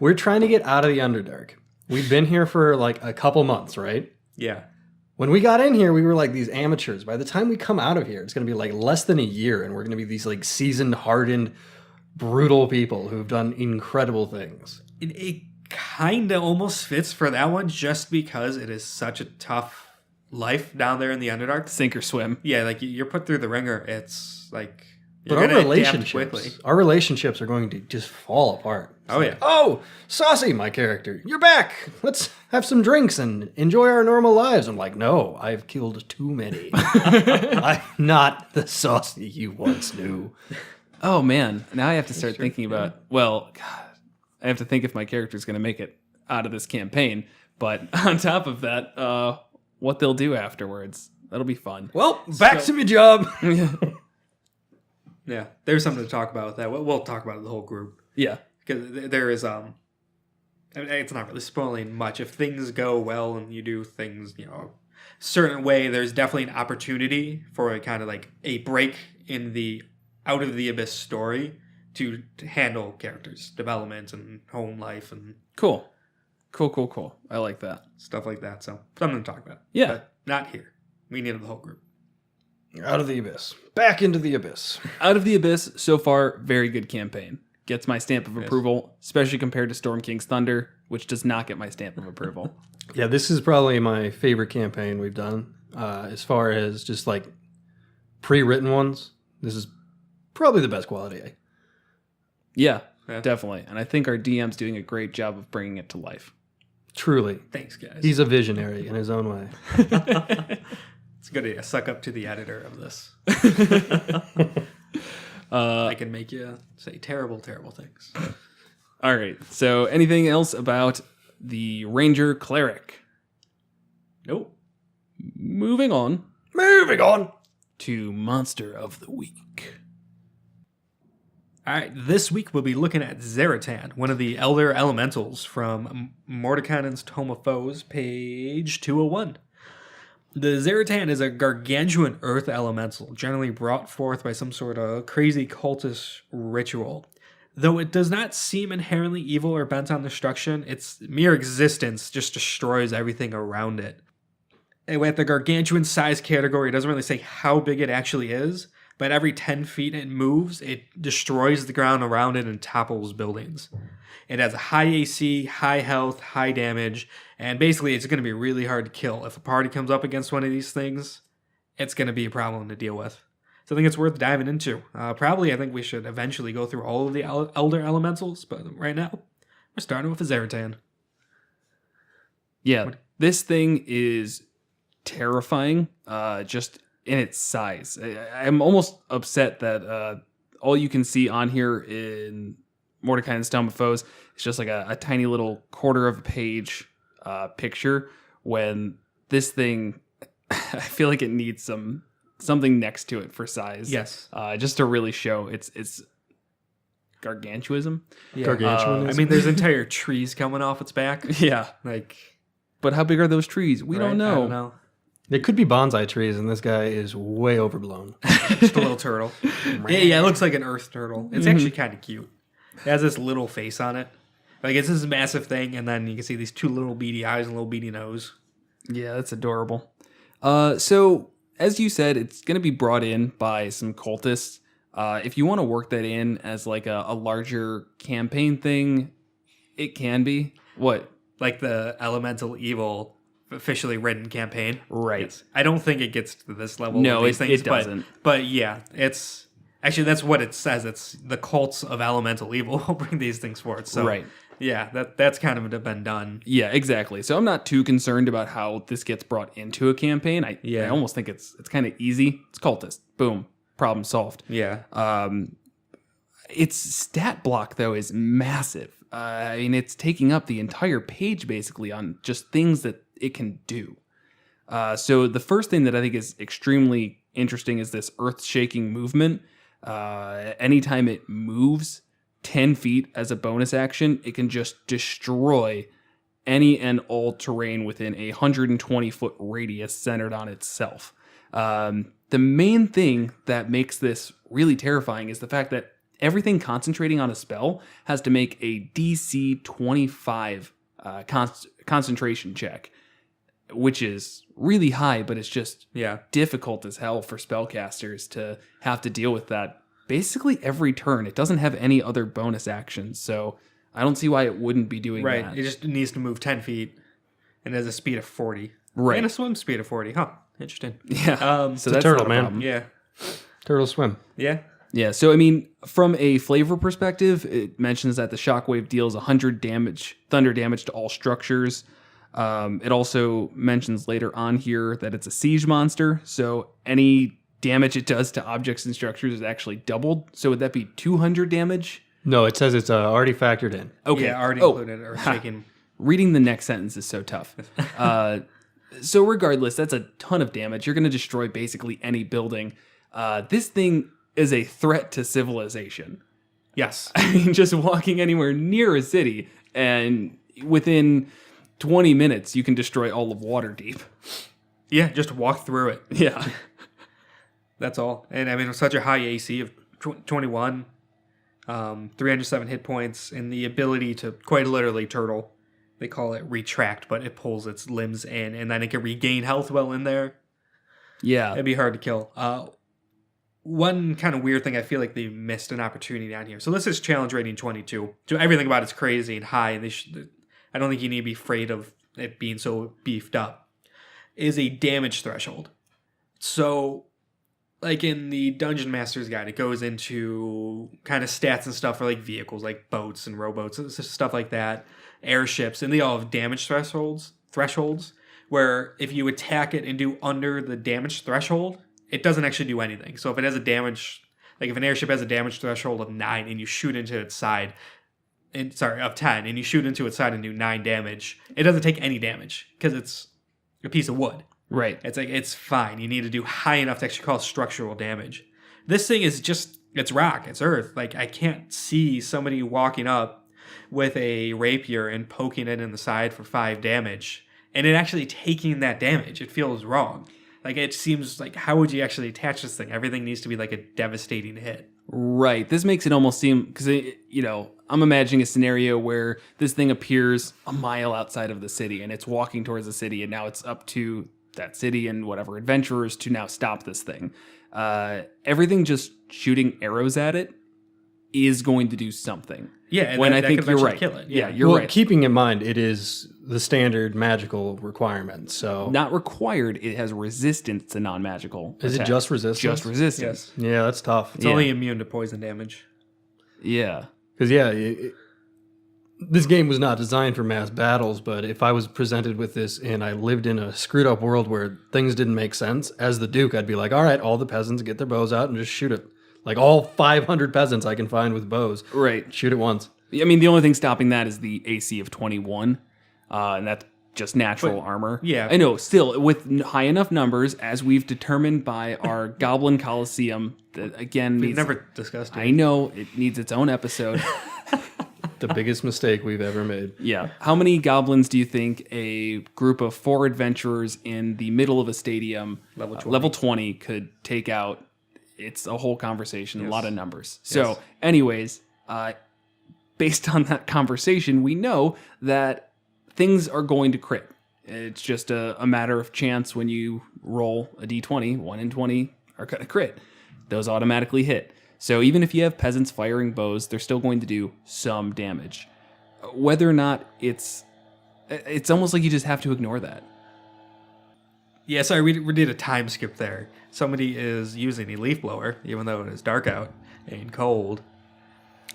We're trying to get out of the Underdark. We've been here for like a couple months, right? Yeah. When we got in here, we were like these amateurs. By the time we come out of here, it's going to be like less than a year, and we're going to be these like seasoned, hardened, brutal people who've done incredible things. It kind of almost fits for that one just because it is such a tough life down there in the Underdark. Sink or swim. Yeah, like you're put through the ringer. It's like But you're our gonna adapt relationships are going to just fall apart. It's Oh, like, yeah. oh, Saucy, my character, you're back. Let's have some drinks and enjoy our normal lives. I'm like, no, I've killed too many. I'm not the Saucy you once knew. Oh man, now I have to start thinking about. Well, God, I have to think if my character's going to make it out of this campaign. But on top of that, what they'll do afterwards. That'll be fun. Well, back to my job. Yeah, there's something to talk about with that. We'll talk about it, the whole group, Yeah. because there is I mean, it's not really spoiling much. If things go well and you do things, a certain way, there's definitely an opportunity for a kind of like a break in the out of the abyss story to handle characters development and home life and Cool. I like that. stuff like that. So something to talk about. Yeah. But not here. We needed the whole group. Out of the abyss. Back into the abyss. Out of the Abyss, so far, very good campaign. Gets my stamp of approval, especially compared to Storm King's Thunder, which does not get my stamp of approval. Yeah, this is probably my favorite campaign we've done. As far as just like pre-written ones, this is probably the best quality. Yeah, Yeah. definitely. And I think our DM's doing a great job of bringing it to life. Truly. Thanks, guys. He's a visionary in his own way. It's good to suck up to the editor of this. I can make you say terrible, terrible things. All right. So, anything else about the Ranger Cleric? Nope. Moving on Moving on. to Monster of the Week. All right, this week we'll be looking at Zaratan, one of the Elder Elementals from Mordenkainen's Tome of Foes, page 201. The Zaratan is a gargantuan earth elemental, generally brought forth by some sort of crazy cultist ritual. Though it does not seem inherently evil or bent on destruction, its mere existence just destroys everything around it. And with the gargantuan size category, it doesn't really say how big it actually is, but every 10 feet it moves, it destroys the ground around it and topples buildings. It has a high AC, high health, high damage, and basically it's going to be really hard to kill. If a party comes up against one of these things, it's going to be a problem to deal with. So I think it's worth diving into. Probably I think we should eventually go through all of the Elder Elementals, but right now we're starting with a Zaratan. Yeah, this thing is terrifying, just in its size. I'm almost upset that all you can see on here in Mordenkainen's Tome of Foes is just like a tiny little quarter of a page picture, when this thing, I feel like it needs something next to it for size. Yes. Just to really show its gargantuism. Yeah. Gargantuan. I mean, there's entire trees coming off its back. Yeah. Like, But how big are those trees? We right? don't know. I don't know. They could be bonsai trees, and this guy is way overblown. Just a little turtle. Yeah, it looks like an earth turtle. It's actually kind of cute. It has this little face on it. Like, it's this massive thing, and then you can see these two little beady eyes and a little beady nose. Yeah, that's adorable. So, as you said, it's going to be brought in by some cultists. If you want to work that in as like a larger campaign thing, it can be. What? Like the elemental evil officially written campaign. Right. Yes. I don't think it gets to this level. No, with these it things, doesn't. But yeah, it's actually that's what it says. It's the cults of elemental evil will bring these things forth. So Right. yeah, that's kind of been done. Yeah, exactly. So I'm not too concerned about how this gets brought into a campaign. I almost think it's kind of easy. It's cultist. Boom. Problem solved. Yeah. Its stat block, though, is massive. I mean, it's taking up the entire page, basically, on just things that it can do. So the first thing that I think is extremely interesting is this earth-shaking movement. Anytime it moves 10 feet as a bonus action, it can just destroy any and all terrain within a 120-foot radius centered on itself. The main thing that makes this really terrifying is the fact that everything concentrating on a spell has to make a DC 25 concentration check, which is really high, but it's just difficult as hell for spellcasters to have to deal with that basically every turn. It doesn't have any other bonus actions, so I don't see why it wouldn't be doing that. Right. It just needs to move 10 feet and has a speed of 40. Right. And a swim speed of 40. Huh. Interesting. Yeah. So that's turtle, man. Yeah. Turtle swim. Yeah. Yeah, so I mean, from a flavor perspective, it mentions that the shockwave deals 100 thunder damage to all structures. It also mentions later on here that it's a siege monster, so any damage it does to objects and structures is actually doubled. So would that be 200 damage? No, it says it's already factored in. Okay. Yeah, already included or shaken. Reading the next sentence is so tough. So regardless, that's a ton of damage. You're going to destroy basically any building. This thing is a threat to civilization. Yes. I mean, just walking anywhere near a city, and within 20 minutes, you can destroy all of Waterdeep. Yeah, just walk through it. Yeah. That's all. And I mean, with such a high AC of 21, 307 hit points, and the ability to quite literally turtle. They call it retract, but it pulls its limbs in, and then it can regain health while in there. Yeah. It'd be hard to kill. One kind of weird thing, I feel like they missed an opportunity down here. So this is challenge rating 22. So everything about it's crazy and high, and I don't think you need to be afraid of it being so beefed up. Is a damage threshold. So, like in the Dungeon Master's Guide, it goes into kind of stats and stuff for like vehicles, like boats and rowboats, and stuff like that, airships, and they all have damage thresholds, where if you attack it and do under the damage threshold, it doesn't actually do anything. So if it has a damage, like if an airship has a damage threshold of 9 and you shoot into its side, of 10, and you shoot into its side and do 9 damage, it doesn't take any damage because it's a piece of wood. Right. It's like, it's fine. You need to do high enough to actually call structural damage. This thing is just, it's rock, it's earth. Like, I can't see somebody walking up with a rapier and poking it in the side for 5 damage and it actually taking that damage. It feels wrong. Like, it seems like, how would you actually attach this thing? Everything needs to be like a devastating hit. Right. This makes it almost seem, because, I'm imagining a scenario where this thing appears a mile outside of the city and it's walking towards the city, and now it's up to that city and whatever adventurers to now stop this thing. Everything just shooting arrows at it is going to do something. Yeah, and when that I think could you're eventually right. kill it. Yeah, you're right. Keeping in mind, it is the standard magical requirement. So Not required. It has resistance to non-magical. Is it attacks. just resistance? Just resistance. Yes. Yeah, that's tough. It's only immune to poison damage. Yeah. Because this game was not designed for mass battles, but if I was presented with this and I lived in a screwed up world where things didn't make sense, as the Duke, I'd be like, all right, all the peasants get their bows out and just shoot it. Like all 500 peasants I can find with bows. Right. Shoot it once. I mean, the only thing stopping that is the AC of 21, and that's just natural armor. yeah. I know, still, with high enough numbers, as we've determined by our Goblin Coliseum, that again We've needs... never discussed it. I know, it needs its own episode. The biggest mistake we've ever made. Yeah. How many goblins do you think a group of 4 adventurers in the middle of a stadium, level 20 could take out? It's a whole conversation, a lot of numbers. So, anyways, based on that conversation, we know that things are going to crit. It's just a matter of chance when you roll a d20. 1 in 20 are going to crit. Those automatically hit. So even if you have peasants firing bows, they're still going to do some damage. Whether or not it's almost like you just have to ignore that. Yeah, sorry, we did a time skip there. Somebody is using a leaf blower, even though it is dark out and cold.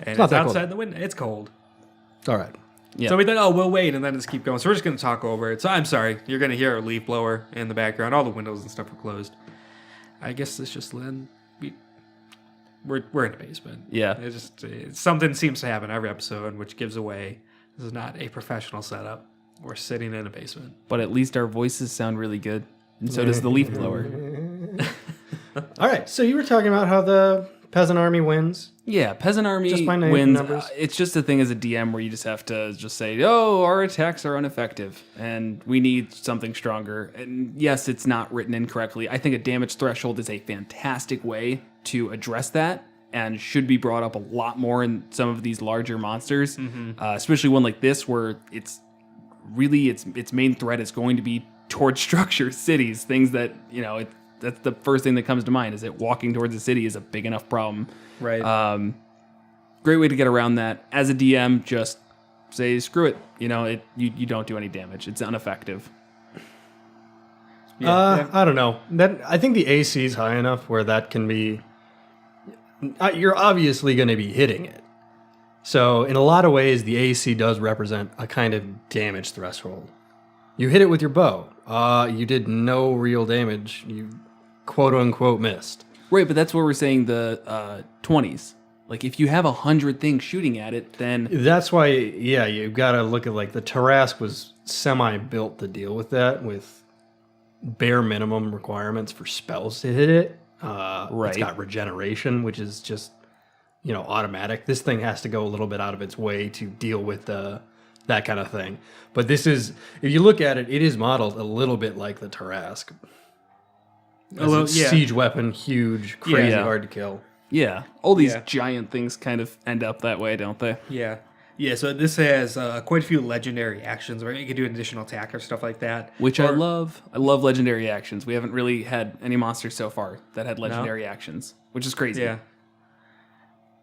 And not it's that cold. outside the window. It's cold. All right. Yeah. So we thought, we'll wait and then just keep going. So we're just going to talk over it. So I'm sorry. You're going to hear a leaf blower in the background. All the windows and stuff are closed. I guess it's just Lynn. We're in a basement. Yeah. Something seems to happen every episode, which gives away this is not a professional setup. We're sitting in a basement. But at least our voices sound really good. And so does the leaf blower. All right. So you were talking about how the peasant army wins. Yeah, Peasant Army Just by name wins. numbers. It's just a thing as a DM where you just have to just say, oh, our attacks are ineffective and we need something stronger. And yes, it's not written incorrectly. I think a damage threshold is a fantastic way to address that and should be brought up a lot more in some of these larger monsters, especially one like this where it's really its main threat is going to be towards structures, cities, things that, that's the first thing that comes to mind is that walking towards a city is a big enough problem. Right. Great way to get around that. As a DM, just say screw it. You don't do any damage. It's ineffective. Yeah. I don't know. I think the AC is high enough where that can be. You're obviously going to be hitting it. So in a lot of ways, the AC does represent a kind of damage threshold. You hit it with your bow. You did no real damage. You quote unquote missed. Right, but that's where we're saying the 20s. Like, if you have 100 things shooting at it, then... That's why, yeah, you've got to look at, like, the Tarrasque was semi-built to deal with that, with bare minimum requirements for spells to hit it. Right. It's got regeneration, which is just, automatic. This thing has to go a little bit out of its way to deal with that kind of thing. But this is, if you look at it, it is modeled a little bit like the Tarrasque. Siege weapon, huge, crazy, hard to kill. Yeah, all these giant things kind of end up that way, don't they? Yeah. Yeah, so this has quite a few legendary actions where you can do an additional attack or stuff like that. Which I love. I love legendary actions. We haven't really had any monsters so far that had legendary actions, which is crazy. Yeah.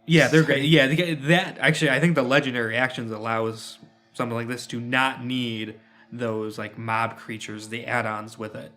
Yeah, they're great. Yeah, actually, I think the legendary actions allows something like this to not need those like mob creatures, the add-ons with it.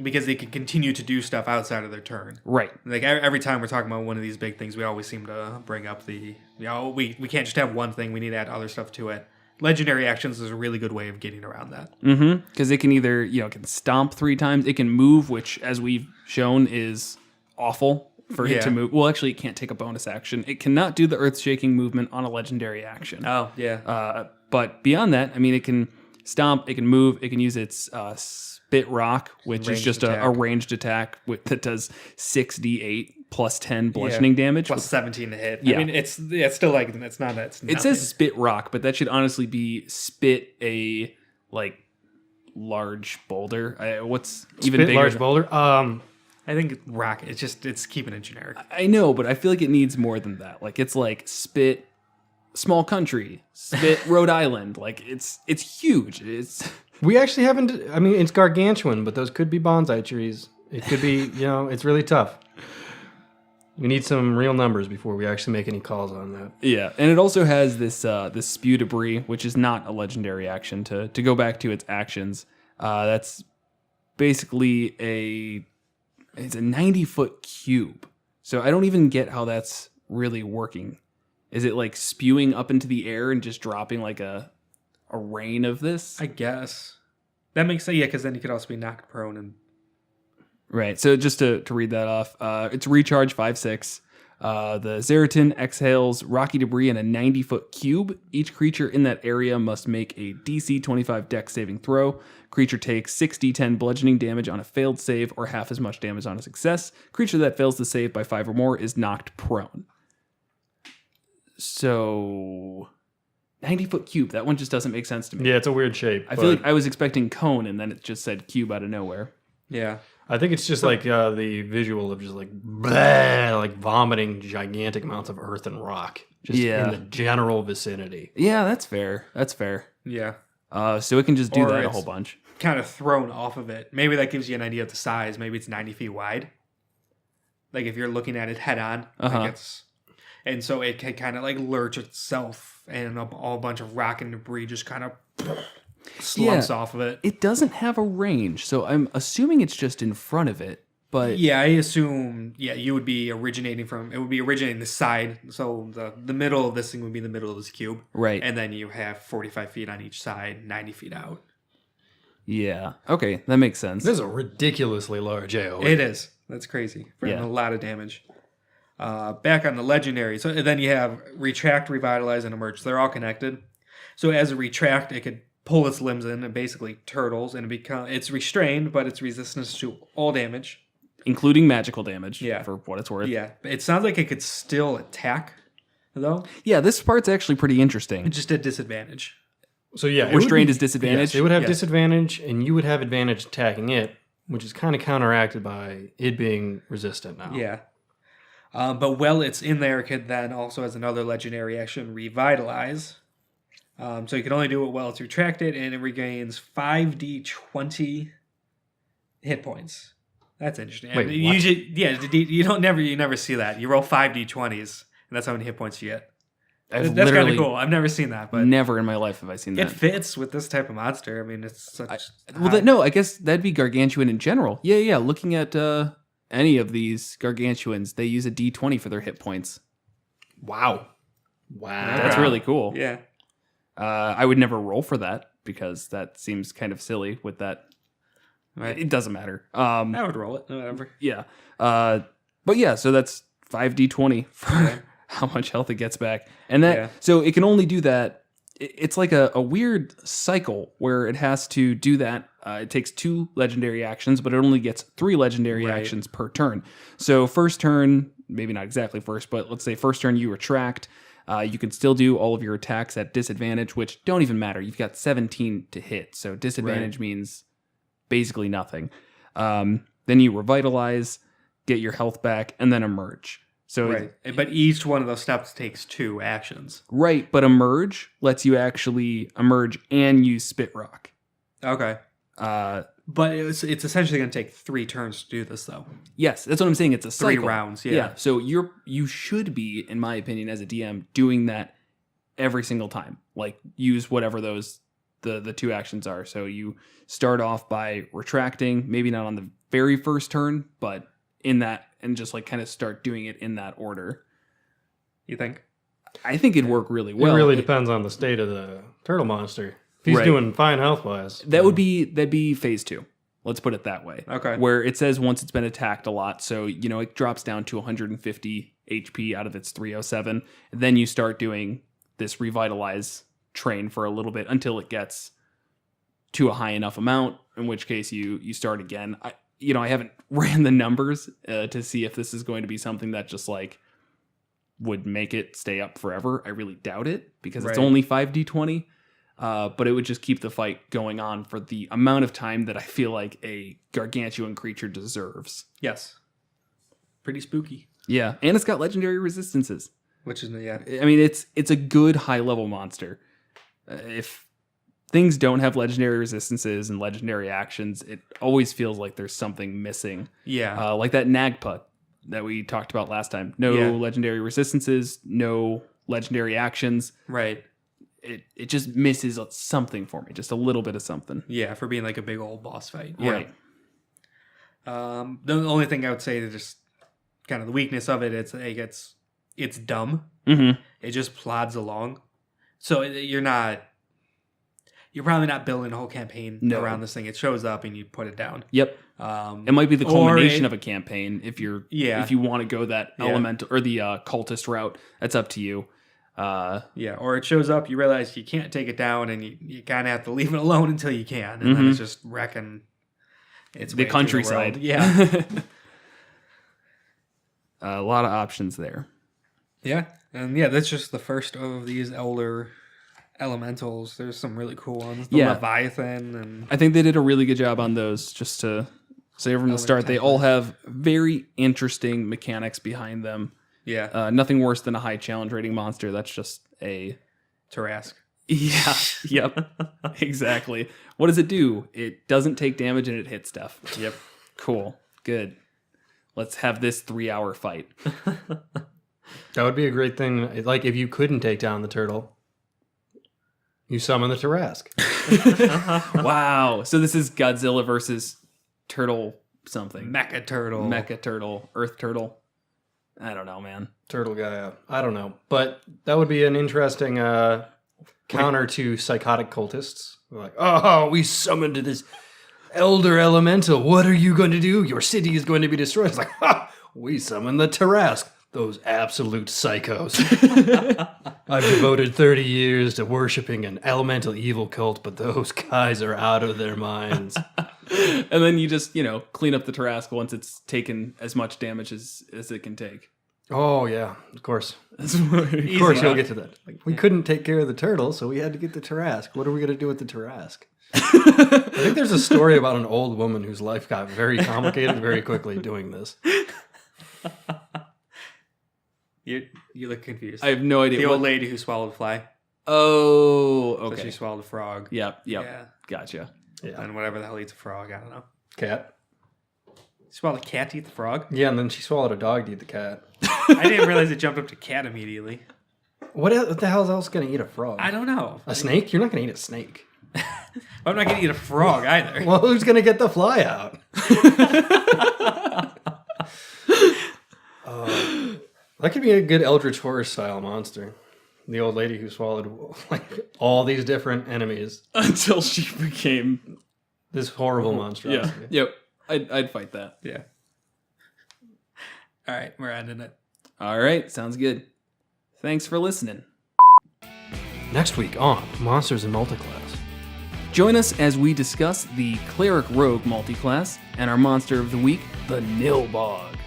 Because they can continue to do stuff outside of their turn. Right. Like every time we're talking about one of these big things, we always seem to bring up we can't just have one thing, we need to add other stuff to it. Legendary actions is a really good way of getting around that. Mm-hmm. Because it can either, it can stomp 3 times, it can move, which as we've shown is awful for it to move. Well, actually, it can't take a bonus action. It cannot do the earth-shaking movement on a legendary action. Oh, yeah. But beyond that, it can stomp, it can move, it can use its Spit Rock, which is just a ranged attack that does 6d8 plus 10 bludgeoning damage. Plus 17 to hit. Yeah. It's still like, it's It says Spit Rock, but that should honestly be spit a, large boulder. What's even bigger? Large boulder? I think rock, it's keeping it generic. I know, but I feel like it needs more than that. It's like spit small country, spit Rhode Island. It's huge. We actually haven't. It's gargantuan, but those could be bonsai trees. It could be, it's really tough. We need some real numbers before we actually make any calls on that. Yeah, and it also has this spew debris, which is not a legendary action. To go back to its actions, that's basically it's a 90-foot cube. So I don't even get how that's really working. Is it like spewing up into the air and just dropping like a rain of this? I guess. That makes sense, yeah, because then you could also be knocked prone. And Right, so just to read that off, it's recharge 5/6. The Zaratan exhales rocky debris in a 90-foot cube. Each creature in that area must make a DC 25 Dex saving throw. Creature takes 6d10 bludgeoning damage on a failed save or half as much damage on a success. Creature that fails to save by 5 or more is knocked prone. So 90-foot cube, that one just doesn't make sense to me. Yeah, it's a weird shape. I feel like I was expecting cone and then it just said cube out of nowhere. yeah. I think it's just the visual of just bleh, vomiting gigantic amounts of earth and rock just in the general vicinity. Yeah, that's fair. That's fair. Yeah. So it can just do Or that a it's whole bunch. kind of thrown off of it. Maybe that gives you an idea of the size. Maybe it's 90 feet wide. Like if you're looking at it head on, and so it can kind of lurch itself, and a bunch of rock and debris just kind of slumps off of it. It doesn't have a range, so I'm assuming it's just in front of it. But Yeah, I assume, you would be originating the side. So the middle of this thing would be the middle of this cube. Right. And then you have 45 feet on each side, 90 feet out. yeah, okay, that makes sense. This is a ridiculously large AoE. It is. That's crazy. For Yeah. a lot of damage. Back on the legendary. So then you have retract, revitalize, and emerge. They're all connected. So as a retract, it could pull its limbs in and basically turtles, and it's restrained, but it's resistance to all damage. Including magical damage, Yeah. for what it's worth. Yeah, it sounds like it could still attack, though. Yeah, this part's actually pretty interesting. It's just at disadvantage. So yeah, it would Restrained be- is disadvantage? Yes, it would have Yes. disadvantage, and you would have advantage attacking it, which is kind of counteracted by it being resistant now. Yeah. But while it's in there, it could then also, as another legendary action, revitalize. So you can only do it while it's retracted, and it regains 5d20 hit points. That's interesting. Wait, And what? you never see that. You roll 5d20s, and that's how many hit points you get. I've That's kind literally of cool. I've never seen that, but never in my life have I seen it that. fits with this type of monster. I mean, it's such. No, I guess that'd be gargantuan in general. Yeah. Looking at any of these gargantuans, they use a d20 for their hit points. Wow. That's really cool. Yeah. I would never roll for that because that seems kind of silly with that. Right. It doesn't matter. I would roll it. Whatever. Yeah. But yeah, so that's 5d20 for how much health it gets back. And so it can only do that. It's like a weird cycle where it has to do that. It takes 2 legendary actions, but it only gets 3 legendary actions per turn. So first turn, maybe not exactly first, but let's say first turn you retract. You can still do all of your attacks at disadvantage, which don't even matter. You've got 17 to hit. So disadvantage means basically nothing. Then you revitalize, get your health back, and then emerge. So but each one of those steps takes 2 actions. Right, but emerge lets you actually emerge and use spit rock. Okay. But it's essentially going to take 3 turns to do this, though. Yes, that's what I'm saying. It's a 3 cycle. rounds. Yeah. So you should be, in my opinion, as a DM, doing that every single time. Like use whatever those the 2 actions are. So you start off by retracting, maybe not on the very first turn, but in that, and just like kind of start doing it in that order. You think? I think it'd work really well. It really depends on the state of the turtle monster. If he's Right. doing fine health wise, That'd be phase 2. Let's put it that way. Okay. Where it says once it's been attacked a lot, so it drops down to 150 HP out of its 307. And then you start doing this revitalize train for a little bit until it gets to a high enough amount, in which case you start again. I haven't ran the numbers to see if this is going to be something that just like would make it stay up forever. I really doubt it because it's Right. only 5d20. But it would just keep the fight going on for the amount of time that I feel like a gargantuan creature deserves. Yes. Pretty spooky. Yeah, and it's got legendary resistances. Which is, yeah. I mean, it's a good high level monster. If things don't have legendary resistances and legendary actions, it always feels like there's something missing. Yeah. Like that Nagpa that we talked about last time. No legendary resistances, no legendary actions. Right. It just misses something for me, just a little bit of something. Yeah, for being like a big old boss fight. Right. The only thing I would say is just kind of the weakness of it, it's dumb. Mm-hmm. It just plods along. So you're probably not building a whole campaign around this thing. It shows up and you put it down. Yep. It might be the culmination of a campaign if you want to go that elemental or the cultist route. That's up to you. Or it shows up, you realize you can't take it down, and you kind of have to leave it alone until you can, and then it's just wrecking its way the through countryside. world. Yeah, a lot of options there. yeah, and that's just the first of these elder elementals. There's some really cool ones. The Leviathan, and I think they did a really good job on those. Just to say from the start, they all have very interesting mechanics behind them. Yeah, nothing worse than a high challenge rating monster. That's just a Tarask. Yeah. Yep. Exactly. What does it do? It doesn't take damage and it hits stuff. Yep. Cool. Good. Let's have this 3-hour fight. that would be a great thing. Like if you couldn't take down the turtle, You summon the Tarask. Wow. So this is Godzilla versus Turtle something. Mecha Turtle. Mecha Turtle. Earth Turtle. I don't know, man. Turtle guy. I don't know. But that would be an interesting counter to psychotic cultists. They're like, oh, we summoned this elder elemental. What are you going to do? Your city is going to be destroyed. It's like, ha! We summoned the Tarask. Those absolute psychos. I've devoted 30 years to worshiping an elemental evil cult, but those guys are out of their minds. And then you just, clean up the Tarask once it's taken as much damage as it can take. Oh, yeah, of course. That's what Of course, you'll get to that. Like, we couldn't take care of the turtle, so we had to get the Tarask. What are we going to do with the Tarask? I think there's a story about an old woman whose life got very complicated very quickly doing this. You look confused. I have no idea. The old lady who swallowed a fly. Oh, So okay. she swallowed a frog. Yep. Yeah. Gotcha. Yeah. And whatever the hell eats a frog, I don't know. Cat. She swallowed a cat to eat the frog? Yeah, and then she swallowed a dog to eat the cat. I didn't realize it jumped up to cat immediately. What the hell else going to eat a frog? I don't know. A snake? You're not going to eat a snake. I'm not going to eat a frog either. Well, who's going to get the fly out? That could be a good Eldritch Horror style monster. The old lady who swallowed all these different enemies. Until she became... This horrible monstrosity. Yeah. Yep. I'd fight that. Yeah. All right, we're ending it. All right. Sounds good. Thanks for listening. Next week on Monsters in Multiclass. Join us as we discuss the Cleric Rogue multiclass and our monster of the week, the Nilbog.